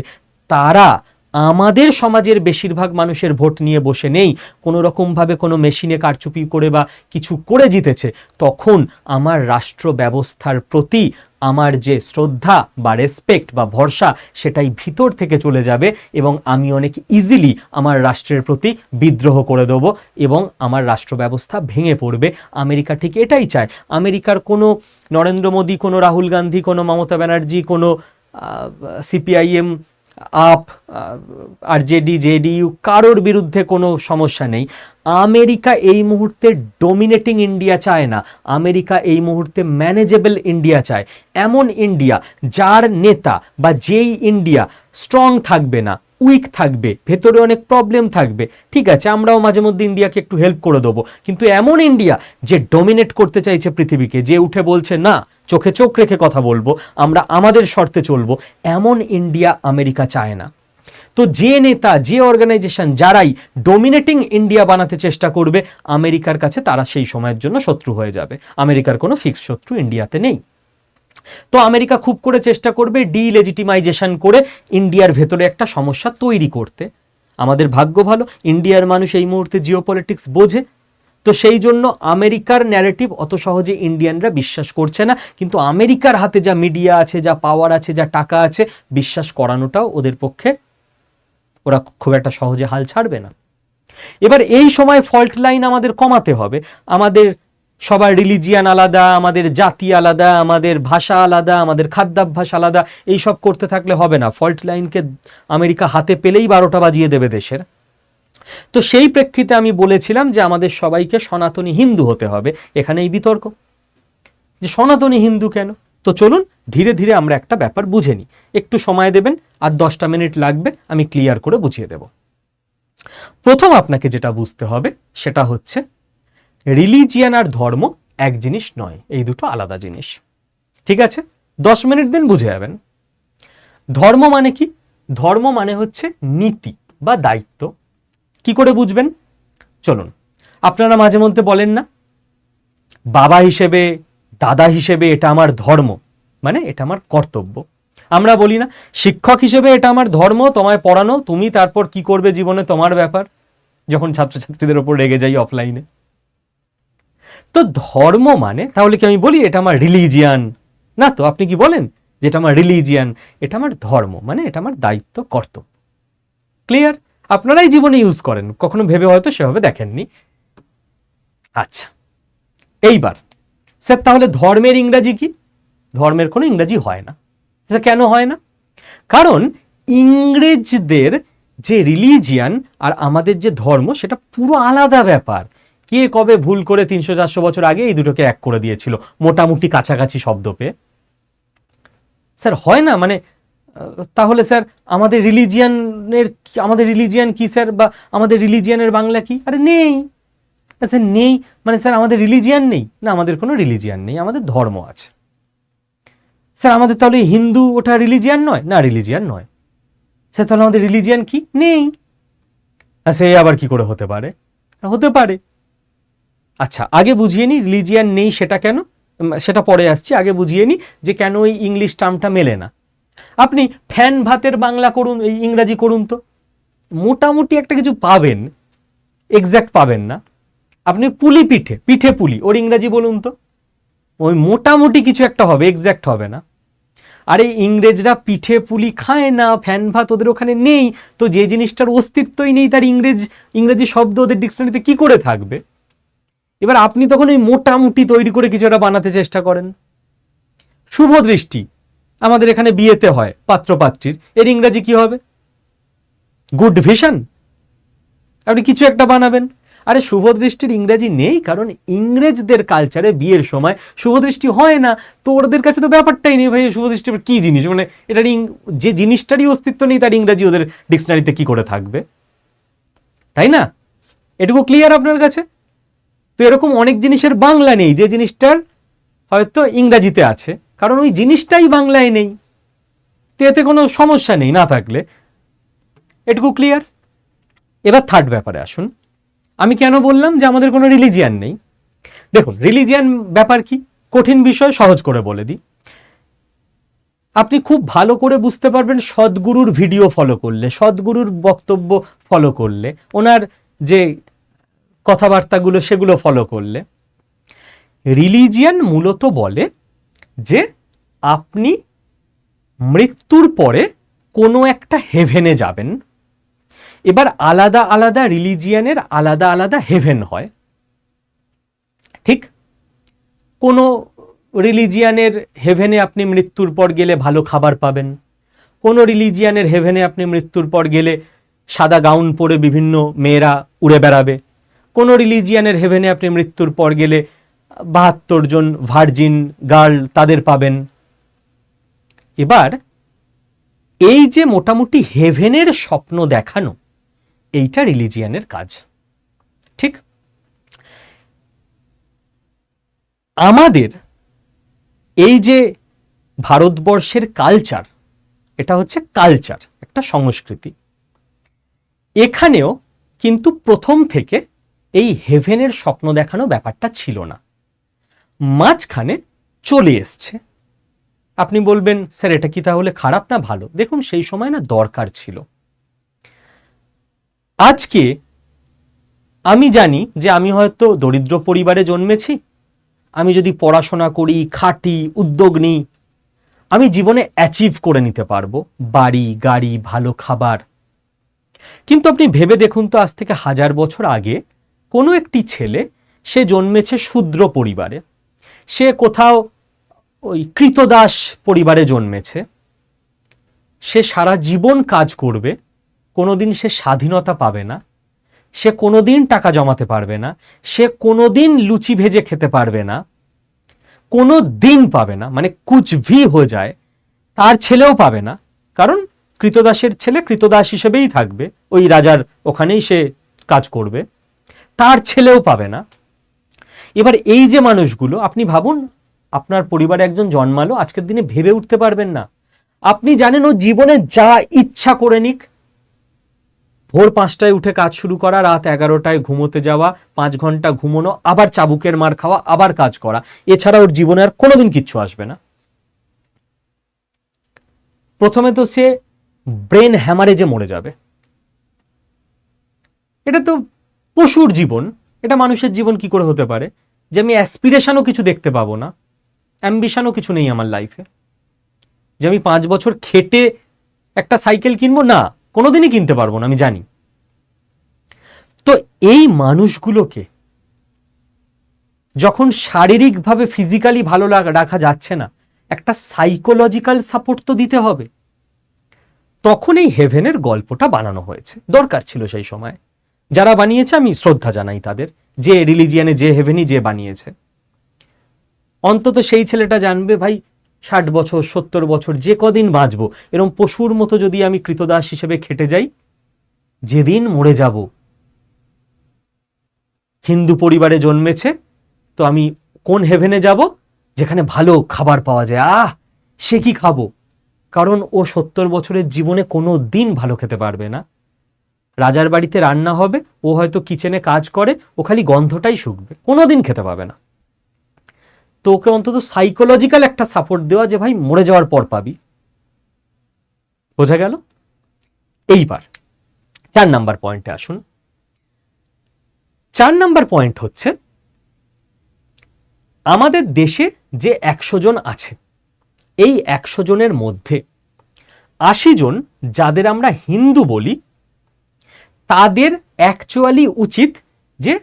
তারা আমাদের সমাজের বেশিরভাগ মানুষের ভোট নিয়ে বসে নেই, কোনো রকমভাবে কোনো মেশিনে কারচুপি করে বা কিছু করে জিতেছে, তখন আমার রাষ্ট্র ব্যবস্থার প্রতি আমার যে শ্রদ্ধা বা রেসপেক্ট বা ভরসা সেটাই ভিতর থেকে চলে যাবে এবং আমি অনেক ইজিলি আমার রাষ্ট্রের প্রতি বিদ্রোহ করে দেবো এবং আমার রাষ্ট্র ব্যবস্থা ভেঙে পড়বে। আমেরিকা ঠিক এটাই চায়। আমেরিকার কোনো নরেন্দ্র মোদী, কোনো রাহুল গান্ধী, কোনো মমতা ব্যানার্জি, কোনো সিপিআইএম, আপ, আরজেডি, জেডিইউ, কারোর বিরুদ্ধে কোনো সমস্যা নেই। আমেরিকা এই মুহূর্তে ডোমিনেটিং ইন্ডিয়া চায় না, আমেরিকা এই মুহূর্তে ম্যানেজেবল ইন্ডিয়া চায়। এমন ইন্ডিয়া যার নেতা বা যেই ইন্ডিয়া স্ট্রং থাকবে না, উইক থাকবে, ভেতরে অনেক প্রবলেম থাকবে, ঠিক আছে আমরাও মাঝে মধ্যে ইন্ডিয়াকে একটু হেল্প করে দেবো, কিন্তু এমন ইন্ডিয়া যে ডোমিনেট করতে চাইছে পৃথিবীকে, যে উঠে বলছে না, চোখে চোখ রেখে কথা বলবো, আমরা আমাদের শর্তে চলবো, এমন ইন্ডিয়া আমেরিকা চায় না। তো যে নেতা, যে অর্গানাইজেশন যারাই ডোমিনেটিং ইন্ডিয়া বানাতে চেষ্টা করবে, আমেরিকার কাছে তারা সেই সময়ের জন্য শত্রু হয়ে যাবে। আমেরিকার কোনো ফিক্স শত্রু ইন্ডিয়াতে নেই। তো আমেরিকা খুব করে চেষ্টা করবে ডিলেজিটিমাইজেশন করে ইন্ডিয়ার ভেতরে একটা সমস্যা তৈরি করতে। আমাদের ভাগ্য ভালো, ইন্ডিয়ার মানুষ এই মুহূর্তে জিওপলিটিক্স বোঝে, তো সেই জন্য আমেরিকার ন্যারেটিভ অত সহজে ইন্ডিয়ানরা বিশ্বাস করছে না, কিন্তু আমেরিকার হাতে যা মিডিয়া আছে, যা পাওয়ার আছে, যা টাকা আছে, বিশ্বাস করানোটাও ওদের পক্ষে, ওরা খুব একটা সহজে হাল ছাড়বে না। এবার এই সময় ফল্ট লাইন আমাদের কমাতে হবে। আমাদের সবার রিলিজিয়ান আলাদা, আমাদের জাতি আলাদা, আমাদের ভাষা আলাদা, আমাদের খাদ্যাভ্যাস আলাদা, এই সব করতে থাকলে হবে না। ফল্ট লাইনকে আমেরিকা হাতে পেলেই 12টা বাজিয়ে দেবে দেশের। তো সেই প্রেক্ষিতে আমি বলেছিলাম যে আমাদের সবাইকে সনাতনী হিন্দু হতে হবে। এখানেই বিতর্ক যে সনাতনী হিন্দু কেন। তো চলুন ধীরে ধীরে আমরা একটা ব্যাপার বুঝে নিই। একটু সময় দেবেন, আর 10টা মিনিট লাগবে, আমি ক্লিয়ার করে বুঝিয়ে দেব। প্রথম আপনাকে যেটা বুঝতে হবে সেটা হচ্ছে রিলিজিয়ান আর ধর্ম এক জিনিস নয়, এই দুটো আলাদা জিনিস। ঠিক আছে, 10 মিনিট দিন বুঝে যাবেন। ধর্ম মানে কি? ধর্ম মানে হচ্ছে নীতি বা দায়িত্ব। কি করে বুঝবেন? চলুন, আপনারা মাঝে মধ্যে বলেন না, বাবা হিসেবে, দাদা হিসেবে এটা আমার ধর্ম, মানে এটা আমার কর্তব্য। আমরা বলি না, শিক্ষক হিসেবে এটা আমার ধর্ম, তোমায় পড়ানো, তুমি তারপর কি করবে জীবনে তোমার ব্যাপার, যখন ছাত্রছাত্রীদের ওপর রেগে যাই অফলাইনে। তো ধর্ম মানে, তাহলে কি আমি বলি এটা আমার রিলিজিয়ান? না তো, আপনি কি বলেন যেটা আমার রিলিজিয়ান? এটা আমার ধর্ম, মানে এটা আমার দায়িত্ব, কর্তব্য। ক্লিয়ার? আপনারাই জীবনে ইউজ করেন, কখনো ভেবে হয়তো সেভাবে দেখেননি। আচ্ছা, এইবার স্যার তাহলে ধর্মের ইংরাজি কি? ধর্মের কোনো ইংরাজি হয় না। কেন হয় না? কারণ ইংরেজদের যে রিলিজিয়ান আর আমাদের যে ধর্ম সেটা পুরো আলাদা ব্যাপার। কে কবে ভুল করে 300-400 বছর আগে এই দুটোকে এক করে দিয়েছিল মোটামুটি কাছাকাছি শব্দ পেয়ে। স্যার হয় না, মানে তাহলে স্যার আমাদের রিলিজিয়ান কি স্যার, বা আমাদের রিলিজিয়ানের বাংলা কি? আরে নেই স্যার, নেই মানে স্যার আমাদের রিলিজিয়ান নেই না? আমাদের কোনো রিলিজিয়ান নেই, আমাদের ধর্ম আছে। স্যার আমাদের তাহলে হিন্দু ওটা রিলিজিয়ান নয়? না, রিলিজিয়ান নয়। স্যার তাহলে আমাদের রিলিজিয়ান কি? নেই। সে আবার কি করে হতে পারে? হতে পারে। আচ্ছা, আগে বুঝিয়ে নি রিলিজিয়ান নেই সেটা কেন, সেটা পরে আসছি। আগে বুঝিয়ে নি যে কেন ওই ইংলিশ টার্মটা মেলে না। আপনি ফ্যান ভাতের বাংলা করুন, এই ইংরাজি করুন, তো মোটামুটি একটা কিছু পাবেন, এক্স্যাক্ট পাবেন না। আপনি পুলি পিঠে পুলি, ওর ইংরাজি বলুন তো, ওই মোটামুটি কিছু একটা হবে, এক্স্যাক্ট হবে না। আরে ইংরেজরা পিঠে পুলি খায় না, ফ্যান ভাত ওদের ওখানে নেই, তো যে জিনিসটার অস্তিত্বই নেই তার ইংরেজি শব্দ ওদের ডিকশনারিতে কি করে থাকবে? এবার আপনি তখন ওই মোটামুটি তৈরি করে কিছু একটা বানাতে চেষ্টা করেন। শুভ দৃষ্টি আমাদের এখানে বিয়েতে হয় পাত্র পাত্রীর, এর ইংরাজি কি হবে? Good vision. আপনি কিছু একটা বানাবেন। আরে শুভ দৃষ্টির ইংরাজি নেই, কারণ ইংরেজদের কালচারে বিয়ের সময় শুভ দৃষ্টি হয় না, তো ওদের কাছে তো ব্যাপারটাই নেই ভাই শুভ দৃষ্টি কি জিনিস, মানে এটার যে জিনিসটারই অস্তিত্ব নেই তার ইংরাজি ওদের ডিকশনারিতে কি করে থাকবে, তাই না? এটুকু ক্লিয়ার আপনার কাছে? তো এরকম অনেক জিনিসের বাংলা নেই যে জিনিসটার হয়তো ইংরাজিতে আছে, কারণ ওই জিনিসটাই বাংলায় নেই, তো এতে কোনো সমস্যা নেই না থাকলে। এটুকু ক্লিয়ার? এবার থার্ড ব্যাপারে আসুন। আমি কেন বললাম যে আমাদের কোনো রিলিজিয়ান নেই? দেখুন, রিলিজিয়ান ব্যাপার কি, কঠিন বিষয়, সহজ করে বলে দিই। আপনি খুব ভালো করে বুঝতে পারবেন সদ্গুরুর ভিডিও ফলো করলে, সদ্গুরুর বক্তব্য ফলো করলে, ওনার যে কথাবার্তাগুলো সেগুলো ফলো করলে। রিলিজিয়ান মূলত বলে যে আপনি মৃত্যুর পরে কোনো একটা হেভেনে যাবেন। এবার আলাদা আলাদা রিলিজিয়ানের আলাদা আলাদা হেভেন হয়, ঠিক? কোনো রিলিজিয়ানের হেভেনে আপনি মৃত্যুর পর গেলে ভালো খাবার পাবেন, কোনো রিলিজিয়ানের হেভেনে আপনি মৃত্যুর পর গেলে সাদা গাউন পরে বিভিন্ন মেয়েরা উড়ে বেড়াবে, কোনো রিলিজিয়ানের হেভেনে আপনি মৃত্যুর পর গেলে 72 জন ভার্জিন গার্ল তাদের পাবেন। এবার এই যে মোটামুটি হেভেনের স্বপ্ন দেখানো, এইটা রিলিজিয়ানের কাজ, ঠিক? আমাদের এই যে ভারতবর্ষের কালচার, এটা হচ্ছে কালচার, একটা সংস্কৃতি। এখানেও কিন্তু প্রথম থেকে এই হেভেনের স্বপ্ন দেখানো ব্যাপারটা ছিল না, মাঝখানে চলে এসছে। আপনি বলবেন স্যার এটা কি তাহলে খারাপ না ভালো? দেখুন, সেই সময় না দরকার ছিল। আজকে আমি জানি যে আমি হয়তো দরিদ্র পরিবারে জন্মেছি, আমি যদি পড়াশোনা করি, খাটি, উদ্যোগ নিই, আমি জীবনে অ্যাচিভ করে নিতে পারবো, বাড়ি গাড়ি ভালো খাবার। কিন্তু আপনি ভেবে দেখুন তো, আজ থেকে 1000 বছর আগে কোনো একটি ছেলে, সে জন্মেছে শূদ্র পরিবারে, সে কোথাও ওই কৃতদাস পরিবারে জন্মেছে, সে সারা জীবন কাজ করবে, কোনোদিন সে স্বাধীনতা পাবে না, সে কোনোদিন টাকা জমাতে পারবে না, সে কোনোদিন লুচি ভেজে খেতে পারবে না, কোনো দিন পাবে না, মানে কুছ ভি হয়ে যায়, তার ছেলেও পাবে না, কারণ কৃতদাসের ছেলে কৃতদাস হিসেবেই থাকবে, ওই রাজার ওখানেই সে কাজ করবে, তার ছেলেও পাবে না। এবার এই যে মানুষগুলো, আপনি ভাবুন আপনার পরিবারে একজন জন্মালো, আজকের দিনে ভেবে উঠতে পারবেন না, আপনি জানেন ও জীবনে যা ইচ্ছা করে নিক, ভোর 5টায় উঠে কাজ শুরু করা, রাত 11টায় ঘুমোতে যাওয়া, 5 ঘন্টা ঘুমোনো, আবার চাবুকের মার খাওয়া, আবার কাজ করা, এছাড়া ওর জীবনে আর কোনোদিন কিচ্ছু আসবে না। প্রথমে তো সে ব্রেন হ্যামারেজে মরে যাবে, এটা তো পশুর জীবন, এটা মানুষের জীবন কি করে হতে পারে যে আমি অ্যাসপিরেশনও কিছু দেখতে পাবো না, অ্যাম্বিশনও কিছু নেই আমার লাইফে, যে আমি 5 বছর খেটে একটা সাইকেল কিনবো, না, কোনোদিনই কিনতে পারবো না, আমি জানি। তো এই মানুষগুলোকে যখন শারীরিকভাবে ফিজিক্যালি ভালো রাখা যাচ্ছে না, একটা সাইকোলজিক্যাল সাপোর্ট তো দিতে হবে। তখন এই হেভেনের গল্পটা বানানো হয়েছে, দরকার ছিল সেই সময়। যারা বানিয়েছে আমি শ্রদ্ধা জানাই তাদের, যে রিলিজিয়ানে যে হেভেনই যে বানিয়েছে। অন্তত সেই ছেলেটা জানবে ভাই 60 বছর 70 বছর যে কদিন বাঁচবো, এরকম পশুর মতো যদি আমি কৃতদাস হিসেবে খেটে যাই, যেদিন মরে যাব, হিন্দু পরিবারে জন্মেছে তো আমি কোন হেভেনে যাব যেখানে ভালো খাবার পাওয়া যায়, সে কি খাবো? কারণ ও 70 বছরের জীবনে কোনো দিন ভালো খেতে পারবে না। রাজার বাড়িতে রান্না হবে, ও হয়তো কিচেনে কাজ করে, ও খালি গন্ধটাই শুকবে, কোনোদিন খেতে পাবে না। তো ওকে অন্তত সাইকোলজিক্যাল একটা সাপোর্ট দেওয়া যে ভাই মরে যাওয়ার পর পাবি। বোঝা গেল? এইবার 4 নাম্বার পয়েন্টে আসুন। 4 নাম্বার পয়েন্ট হচ্ছে, আমাদের দেশে যে 100 জন আছে, এই 100 জনের মধ্যে 80 জন যাদের আমরা হিন্দু বলি, তাদের অ্যাকচুয়ালি উচিত যে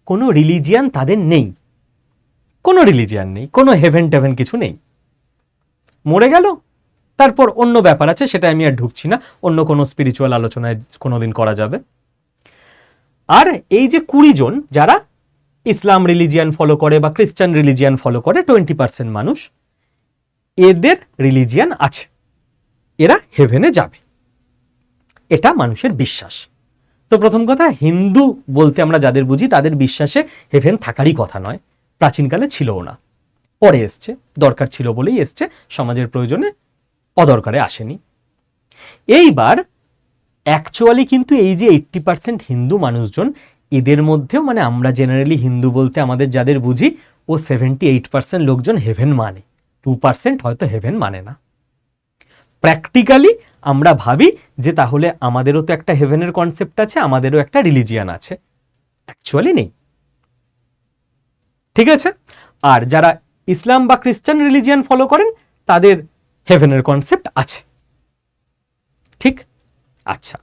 কোনো রিলিজিয়ান তাদের নেই, কোনো রিলিজিয়ান নেই, কোনো হেভেন টেভেন কিছু নেই। মরে গেল, তারপর অন্য ব্যাপার আছে, সেটা আমি আর ঢুকছি না, অন্য কোনো স্পিরিচুয়াল আলোচনায় কোনোদিন করা যাবে। আর এই যে 20 জন যারা ইসলাম রিলিজিয়ান ফলো করে বা খ্রিস্টান রিলিজিয়ান ফলো করে, 20% মানুষ, এদের রিলিজিয়ান আছে, এরা হেভেনে যাবে, এটা মানুষের বিশ্বাস। তো প্রথম কথা, হিন্দু বলতে আমরা যাদের বুঝি তাদের বিশ্বাসে হেভেন থাকারই কথা নয়, প্রাচীনকালে ছিলও না, পরে এসছে, দরকার ছিল বলেই এসছে, সমাজের প্রয়োজনে অদরকারে আসেনি। এইবার অ্যাকচুয়ালি কিন্তু এই যে 80% হিন্দু মানুষজন, এদের মধ্যেও মানে আমরা জেনারেলি হিন্দু বলতে আমাদের যাদের বুঝি, ও 78% লোকজন হেভেন মানে, 2% হয়তো হেভেন মানে না। প্র্যাকটিক্যালি আমরা ভাবি যে তাহলে আমাদেরও তো একটা হেভেনের কনসেপ্ট আছে, আমাদেরও একটা রিলিজিয়ান আছে, অ্যাকচুয়ালি নেই। ঠিক আছে? আর যারা ইসলাম বা খ্রিস্টান রিলিজিয়ান ফলো করেন, তাদের হেভেনের কনসেপ্ট আছে। ঠিক? আচ্ছা,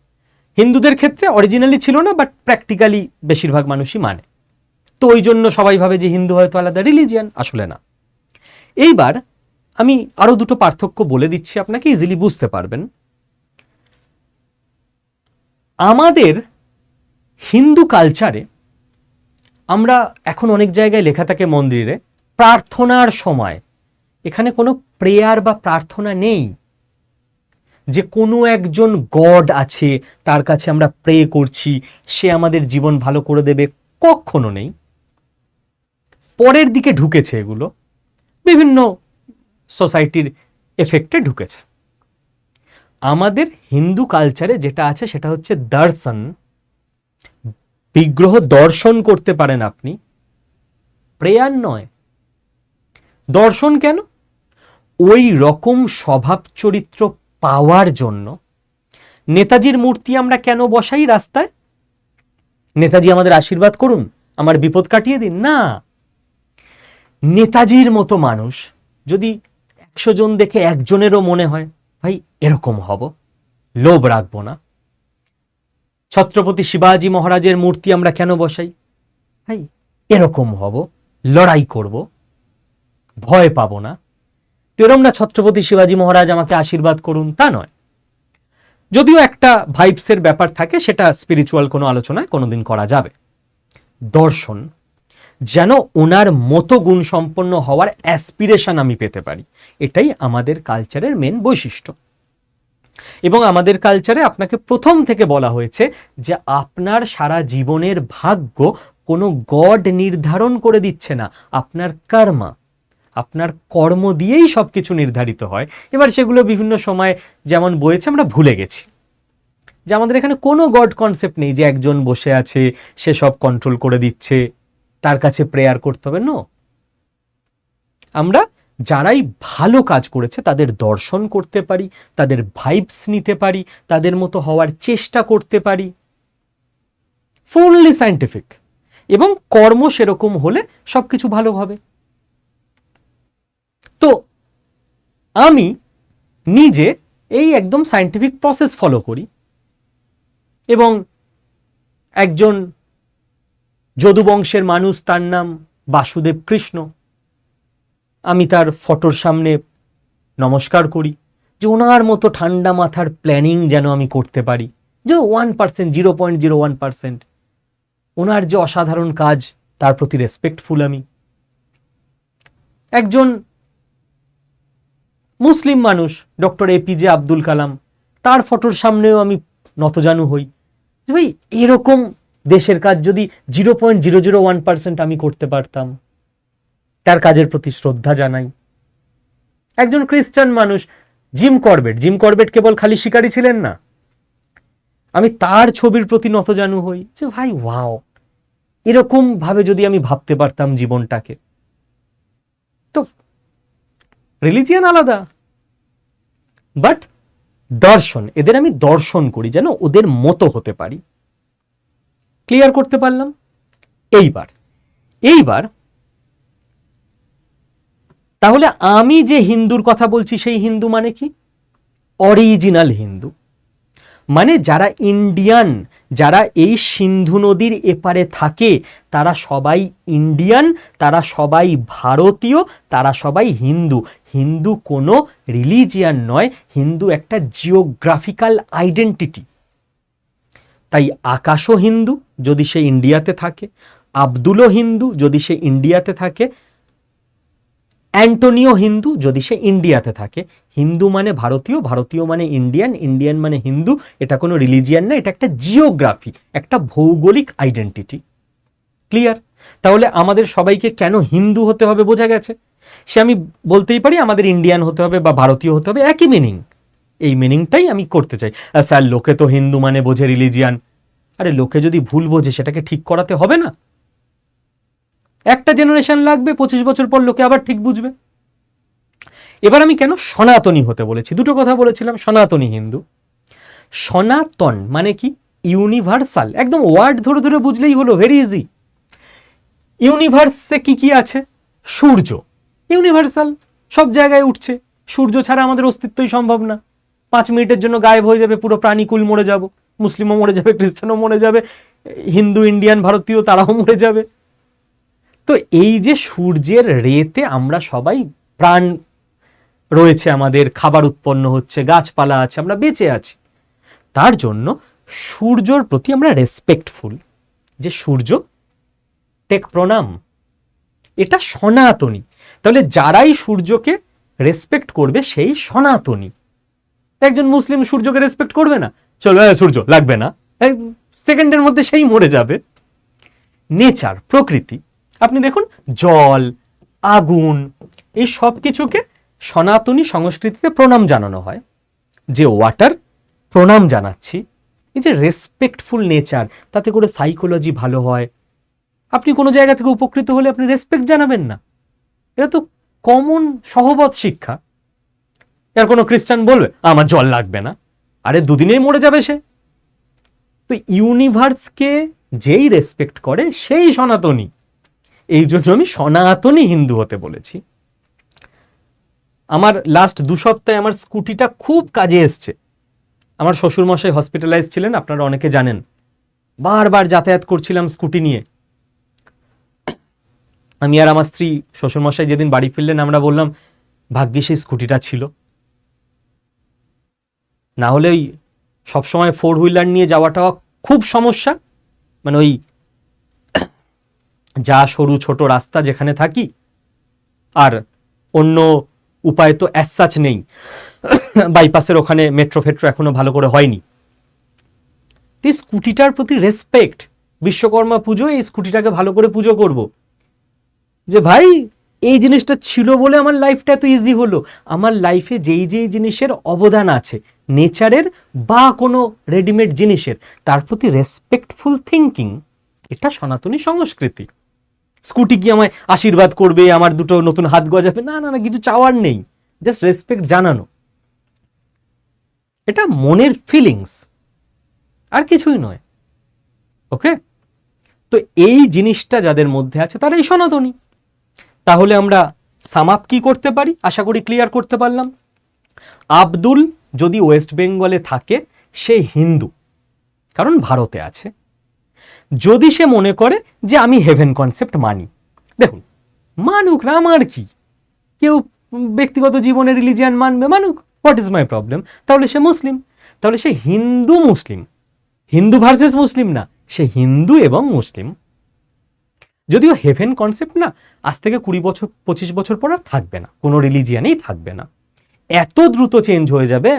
হিন্দুদের ক্ষেত্রে অরিজিনালি ছিল না, বাট প্র্যাকটিক্যালি বেশিরভাগ মানুষই মানে, তো ওই জন্য সবাই ভাবে যে হিন্দু হয়তো আলাদা রিলিজিয়ান, আসলে না। এইবার আমি আরো দুটো পার্থক্য বলে দিচ্ছি, আপনাকে ইজিলি বুঝতে পারবেন। আমাদের হিন্দু কালচারে আমরা এখন অনেক জায়গায় লেখা থাকে মন্দিরে, প্রার্থনার সময় এখানে কোনো প্রেয়ার বা প্রার্থনা নেই, যে কোনো একজন গড আছে তার কাছে আমরা প্রে করছি, সে আমাদের জীবন ভালো করে দেবে, কখনো নেই। পরের দিকে ঢুকেছে এগুলো, বিভিন্ন সোসাইটির এফেক্টে ঢুকেছে। আমাদের হিন্দু কালচারে যেটা আছে সেটা হচ্ছে দর্শন, বিগ্রহ দর্শন করতে পারেন আপনি, প্রেয়ার নয়। দর্শন কেন? ওই রকম স্বভাব চরিত্র পাওয়ার জন্য। নেতাজির মূর্তি আমরা কেন বসাই রাস্তায়? নেতাজি আমাদের আশীর্বাদ করুন, আমার বিপদ কাটিয়ে দিন? না। নেতাজির মতো মানুষ যদি 100 জন দেখে একজনেরও মনে হয় ভাই এরকম হব, লোভ রাখবো না। ছত্রপতি শিবাজী মহারাজের মূর্তি আমরা কেন বসাই? ভাই এরকম হব, লড়াই করব, ভয় পাবো না। তো এরকম না ছত্রপতি শিবাজী মহারাজ আমাকে আশীর্বাদ করুন, তা নয়। যদিও একটা ভাইবসের ব্যাপার থাকে, সেটা স্পিরিচুয়াল কোনো আলোচনায় কোনোদিন করা যাবে। দর্শন, যেন ওনার মতো গুণ সম্পন্ন হওয়ার অ্যাসপিরেশন আমি পেতে পারি, এটাই আমাদের কালচারের মেন বৈশিষ্ট্য। এবং আমাদের কালচারে আপনাকে প্রথম থেকে বলা হয়েছে যে আপনার সারা জীবনের ভাগ্য কোনো গড নির্ধারণ করে দিচ্ছে না, আপনার কর্মা, আপনার কর্ম দিয়েই সবকিছু নির্ধারিত হয়। এবার সেগুলো বিভিন্ন সময় যেমন বয়েছে আমরা ভুলে গেছি, যে আমাদের এখানে কোনো গড কনসেপ্ট নেই যে একজন বসে আছে সে সব কন্ট্রোল করে দিচ্ছে, তার কাছে প্রেয়ার করতে হবে। নো, আমরা যারাই ভালো কাজ করেছে তাদের দর্শন করতে পারি, তাদের ভাইবস নিতে পারি, তাদের মতো হওয়ার চেষ্টা করতে পারি, ফুললি সায়েন্টিফিক। এবং কর্ম সেরকম হলে সবকিছু ভালো হবে। তো আমি নিজে এই একদম সায়েন্টিফিক প্রসেস ফলো করি, এবং একজন যদুবংশের মানুষ, তার নাম বাসুদেব কৃষ্ণ, আমি তার ফটোর সামনে নমস্কার করি। যে ওনার মতো ঠান্ডা মাথার প্ল্যানিং যেন আমি করতে পারি, যে 1%, 0.01%, ওনার যে অসাধারণ কাজ তার প্রতি রেসপেক্টফুল আমি। একজন মুসলিম মানুষ ডক্টর এপিজে আব্দুল কালাম, তার ফটোর সামনেও আমি নতজানু হই, যে ভাই এরকম দেশের কাজ যদি 0.001% আমি করতে পারতাম, তার কাজের প্রতি শ্রদ্ধা জানাই। একজন খ্রিস্টান মানুষ জিম করবেট কেবল খালি শিকারী ছিলেন না, আমি তার ছবির প্রতি নতজানু হই, যে ভাই ওয়াও, এরকম ভাবে যদি আমি ভাবতে পারতাম জীবনটাকে। তো রিলিজিয়ান আলাদা, বাট দর্শন, এদের আমি দর্শন করি যেন ওদের মতো হতে পারি। ক্লিয়ার করতে পারলাম? এইবার তাহলে আমি যে হিন্দুর কথা বলছি সেই হিন্দু মানে কি? অরিজিনাল হিন্দু মানে যারা ইন্ডিয়ান, যারা এই সিন্ধু নদীর এপারে থাকে, তারা সবাই ইন্ডিয়ান, তারা সবাই ভারতীয়, তারা সবাই হিন্দু। হিন্দু কোনো রিলিজিয়ান নয়, হিন্দু একটা জিওগ্রাফিক্যাল আইডেন্টিটি। তাই আকাশও হিন্দু যদি সে ইন্ডিয়াতে থাকে, আব্দুলও হিন্দু যদি সে ইন্ডিয়াতে থাকে, অ্যান্টোনিও হিন্দু যদি সে ইন্ডিয়াতে থাকে। হিন্দু মানে ভারতীয়, ভারতীয় মানে ইন্ডিয়ান, ইন্ডিয়ান মানে হিন্দু। এটা কোনো রিলিজিয়ান না, এটা একটা জিওগ্রাফি, একটা ভৌগোলিক আইডেন্টিটি। ক্লিয়ার? তাহলে আমাদের সবাইকে কেন হিন্দু হতে হবে বোঝা গেছে। সে আমি বলতেই পারি আমাদের ইন্ডিয়ান হতে হবে বা ভারতীয় হতে হবে, একই মিনিং। এই মিনিংটাই আমি করতে চাই। স্যার লোকে তো হিন্দু মানে বোঝে রিলিজিয়ান। আরে লোকে যদি ভুল বোঝে সেটাকে ঠিক করাতে হবে না? একটা জেনারেশন লাগবে, 25 বছর পর লোকে আবার ঠিক বুঝবে। এবার আমি কেন সনাতনী হতে বলেছি, দুটো কথা বলেছিলাম। সনাতনী হিন্দু, সনাতন মানে কি? ইউনিভার্সাল। একদম ওয়ার্ড ধরে ধরে বুঝলেই হলো, ভেরি ইজি। ইউনিভার্সে কি কি আছে? সূর্য ইউনিভার্সাল, সব জায়গায় উঠছে। সূর্য ছাড়া আমাদের অস্তিত্বই সম্ভব না। 5 মিনিটের জন্য গায়েব হয়ে যাবে, পুরো প্রাণীকুল মরে যাব, মুসলিমও মরে যাবে, খ্রিস্টানও মরে যাবে, হিন্দু, ইন্ডিয়ান, ভারতীয় তারাও মরে যাবে। তো এই যে সূর্যের রেতে আমরা সবাই, প্রাণ রয়েছে আমাদের, খাবার উৎপন্ন হচ্ছে, গাছপালা আছে, আমরা বেঁচে আছি। তার জন্য সূর্যর প্রতি আমরা রেসপেক্টফুল, যে সূর্য টেক প্রণাম, এটা সনাতনী। তাহলে যারাই সূর্যকে রেসপেক্ট করবে সেই সনাতনী। একজন মুসলিম সূর্যকে রেসপেক্ট করবে না, চলো সূর্য লাগবে না, সেকেন্ডের মধ্যে সেই মরে যাবে। নেচার, প্রকৃতি, আপনি দেখুন জল, আগুন, এই সব কিছুকে সনাতনী সংস্কৃতিতে প্রণাম জানানো হয়। যে ওয়াটার, প্রণাম জানাচ্ছি। এই যে রেসপেক্টফুল নেচার, তাতে করে সাইকোলজি ভালো হয়। আপনি কোনো জায়গা থেকে উপকৃত হলে আপনি রেসপেক্ট জানাবেন না? এটা তো কমন সহবত শিক্ষা। আর কোনো খ্রিস্টান বলবে আমার জল লাগবে না, আরে দুদিনেই মরে যাবে সে। তো ইউনিভার্সকে যেই রেসপেক্ট করে সেই সনাতনী। এই জন্য আমি সনাতনী হিন্দু হতে বলেছি। আমার লাস্ট 2 সপ্তাহে আমার স্কুটিটা খুব কাজে এসছে। আমার শ্বশুরমশাই হসপিটালাইজ ছিলেন, আপনারা অনেকে জানেন। বারবার যাতায়াত করছিলাম স্কুটি নিয়ে। আমি আর আমার স্ত্রী, শ্বশুরমশাই যেদিন বাড়ি ফিরলেন আমরা বললাম ভাগ্যিস এই স্কুটিটা ছিল, না হলে ওই সবসময় 4 হুইলার নিয়ে যাওয়াটা খুব সমস্যা। মানে ওই যা সরু ছোট রাস্তা যেখানে থাকি, আর অন্য উপায় তো অ্যাজ সাচ নেই। বাইপাসের ওখানে মেট্রো ফেট্রো এখনো ভালো করে হয়নি। এই স্কুটিটার প্রতি রেসপেক্ট, বিশ্বকর্মা পুজো এই স্কুটিটাকে ভালো করে পুজো করব, যে ভাই এই জিনিসটা ছিল বলে আমার লাইফটা এত ইজি হলো। আমার লাইফে যেই যেই জিনিসের অবদান আছে, নেচারের বা কোনো রেডিমেড জিনিসের, তার প্রতি রেসপেক্টফুল থিঙ্কিং, এটা সনাতনী সংস্কৃতি। স্কুটি কি আমায় আশীর্বাদ করবে, আমার দুটো নতুন হাত গজাবে? না না না, কিছু চাওয়ার নেই, জাস্ট রেসপেক্ট জানানো। এটা মনের ফিলিংস, আর কিছুই নয়। ওকে, তো এই জিনিসটা যাদের মধ্যে আছে তারাই সনাতনী। তাহলে আমরা সামাপ কি করতে পারি? আশা করি ক্লিয়ার করতে পারলাম। আব্দুল যদি ওয়েস্ট বেঙ্গলে থাকে সে হিন্দু, কারণ ভারতে আছে। যদি সে মনে করে যে আমি হেভেন কনসেপ্ট মানি, দেখুন মানুক না, আমার কি, কেউ ব্যক্তিগত জীবনে রিলিজিয়ান মানবে, মানুক, হোয়াট ইজ মাই প্রবলেম? তাহলে সে মুসলিম, তাহলে সে হিন্দু মুসলিম, হিন্দু ভার্সেস মুসলিম না, সে হিন্দু এবং মুসলিম। যদিও হেভেন কনসেপ্ট না আজ থেকে 20-25 বছর পর আর থাকবে না, কোনো রিলিজিয়ানেই থাকবে না, এত দ্রুত চেঞ্জ হয়ে যাবে,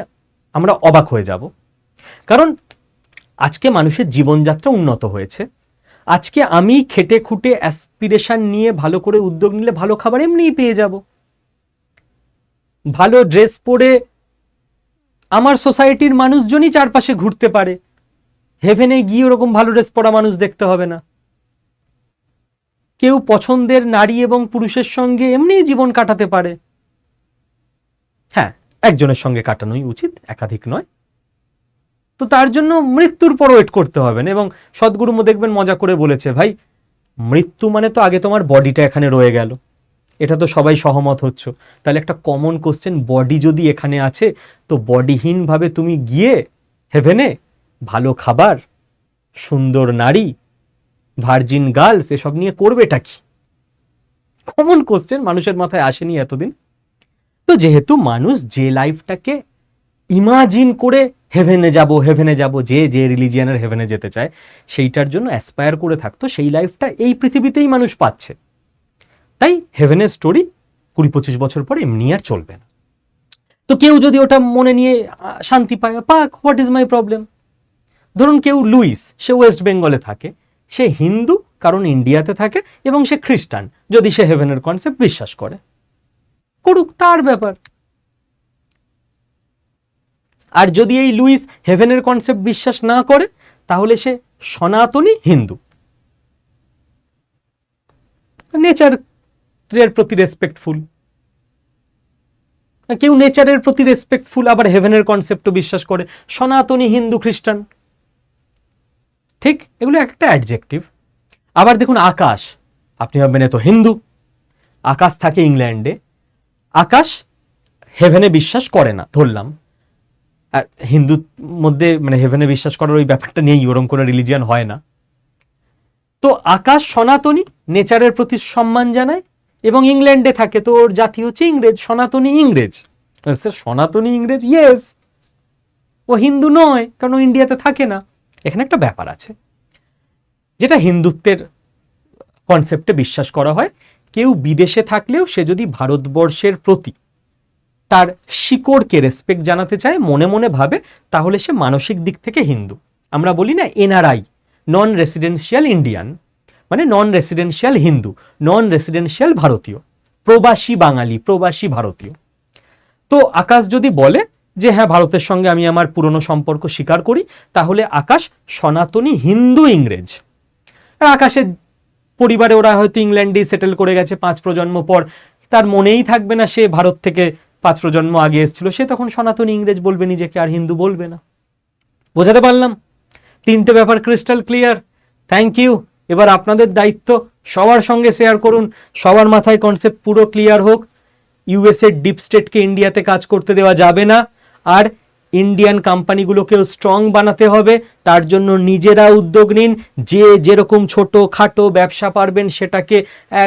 আমরা অবাক হয়ে যাব। কারণ আজকে মানুষের জীবনযাত্রা উন্নত হয়েছে, আজকে আমি খেটে খুঁটে অ্যাসপিরেশন নিয়ে ভালো করে উদ্যোগ নিলে ভালো খাবার এমনিই পেয়ে যাব, ভালো ড্রেস পরে আমার সোসাইটির মানুষজনই চারপাশে ঘুরতে পারে, হেভেনে গিয়ে ওরকম ভালো ড্রেস পরা মানুষ দেখতে হবে না, কেউ পছন্দের নারী এবং পুরুষের সঙ্গে এমনিই জীবন কাটাতে পারে। হ্যাঁ, একজনের সঙ্গে কাটানোই উচিত, একাধিক নয়। তো তার জন্য মৃত্যুর পর ওয়েট করতে হবে না। এবং সদ্গুরুমো দেখবেন মজা করে বলেছে, ভাই মৃত্যু মানে তো আগে তোমার বডিটা এখানে রয়ে গেল, এটা তো সবাই সহমত হচ্ছ, তাহলে একটা কমন কোশ্চেন, বডি যদি এখানে আছে তো বডিহীনভাবে তুমি গিয়ে হেভেনে ভালো খাবার, সুন্দর নারী, ভার্জিন গার্লস এসব নিয়ে করবেটা কি? কমন কোশ্চেন মানুষের মাথায় আসেনি এতদিন। তো যেহেতু মানুষ যে লাইফটাকে ইমাজিন করে হেভেনে যাব, যে যে রিলিজিয়ানের হেভেনে যেতে চায় সেইটার জন্য অ্যাসপায়ার করে থাকতো, সেই লাইফটা এই পৃথিবীতেই মানুষ পাচ্ছে। তাই হেভেনের স্টোরি 20-25 বছর পরে এমনি আর চলবে না। তো কেউ যদি ওটা মনে নিয়ে শান্তি পায়, পাক, হোয়াট ইজ মাই প্রবলেম? ধরুন কেউ লুইস, সে ওয়েস্ট বেঙ্গলে থাকে, সে হিন্দু কারণ ইন্ডিয়াতে থাকে, এবং সে খ্রিস্টান, যদি সে হেভেনের কনসেপ্ট বিশ্বাস করে, করুক, তার ব্যাপার। আর যদি এই লুইস হেভেনের কনসেপ্ট বিশ্বাস না করে, তাহলে সে সনাতনী হিন্দু, নেচারের প্রতি রেসপেক্টফুল। কেউ নেচারের প্রতি রেসপেক্টফুল আবার হেভেনের কনসেপ্টও বিশ্বাস করে, সনাতনী হিন্দু খ্রিস্টান, ঠিক? এগুলো একটা অ্যাডজেক্টিভ। আবার দেখুন আকাশ, আপনি ভাববেন এ তো হিন্দু, আকাশ থাকে ইংল্যান্ডে, আকাশ হেভেনে বিশ্বাস করে না ধরলাম, আর হিন্দুর মধ্যে মানে হেভেনে বিশ্বাস করার ওই ব্যাপারটা নেই, ওরকম কোনো রিলিজিয়ান হয় না। তো আকাশ সনাতনী, নেচারের প্রতি সম্মান জানায়, এবং ইংল্যান্ডে থাকে, তো ওর জাতি হচ্ছে ইংরেজ, সনাতনী ইংরেজ। সনাতনী ইংরেজ, ইয়েস, ও হিন্দু নয় কারণ ও ইন্ডিয়াতে থাকে না। এখানে একটা ব্যাপার আছে যেটা হিন্দুত্বের কনসেপ্টে বিশ্বাস করা হয়, কেউ বিদেশে থাকলেও সে যদি ভারতবর্ষের প্রতি তার শিকড়কে রেসপেক্ট জানাতে চায়, মনে মনে ভাবে, তাহলে সে মানসিক দিক থেকে হিন্দু। আমরা বলি না এনআরআই, নন রেসিডেন্সিয়াল ইন্ডিয়ান, মানে নন রেসিডেন্সিয়াল হিন্দু, নন রেসিডেন্সিয়াল ভারতীয়, প্রবাসী বাঙালি, প্রবাসী ভারতীয়। তো আকাশ যদি বলে যে হ্যাঁ ভারতের সঙ্গে আমি আমার পুরনো সম্পর্ক স্বীকার করি, তাহলে আকাশ সনাতনী হিন্দু ইংরেজ। আর আকাশের পরিবারে ওরা হয়তো ইংল্যান্ডেই সেটেল করে গেছে 5 প্রজন্ম পর, তার মনেই থাকবে না সে ভারত থেকে 5 প্রজন্ম আগে এসেছিল, সে তখন সনাতনী ইংরেজ বলবে নিজেকে, আর হিন্দু বলবে না। বোঝাতে পারলাম? 3টে ব্যাপার ক্রিস্টাল ক্লিয়ার। Thank you. এবার আপনাদের দায়িত্ব, সবার সঙ্গে শেয়ার করুন, সবার মাথায় কনসেপ্ট পুরো ক্লিয়ার হোক। ইউএসএর ডিপ স্টেটকে ইন্ডিয়াতে কাজ করতে দেওয়া যাবে না, আর ইন্ডিয়ান কোম্পানিগুলোকেও স্ট্রং বানাতে হবে। তার জন্য নিজেরা উদ্যোগ নিন, যে যেরকম ছোট খাটো ব্যবসা পারবেন সেটাকে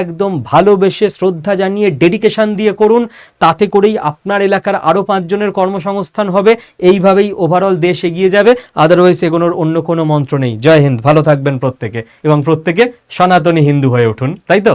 একদম ভালোবেসে, শ্রদ্ধা জানিয়ে, ডেডিকেশন দিয়ে করুন। তাতে করেই আপনার এলাকার আরও 5 জনের কর্মসংস্থান হবে। এইভাবেই ওভারঅল দেশ এগিয়ে যাবে, আদারওয়াইজ এগোনোর অন্য কোনো মন্ত্র নেই। জয় হিন্দ, ভালো থাকবেন প্রত্যেকে, এবং প্রত্যেকে সনাতনী হিন্দু হয়ে উঠুন, তাই তো?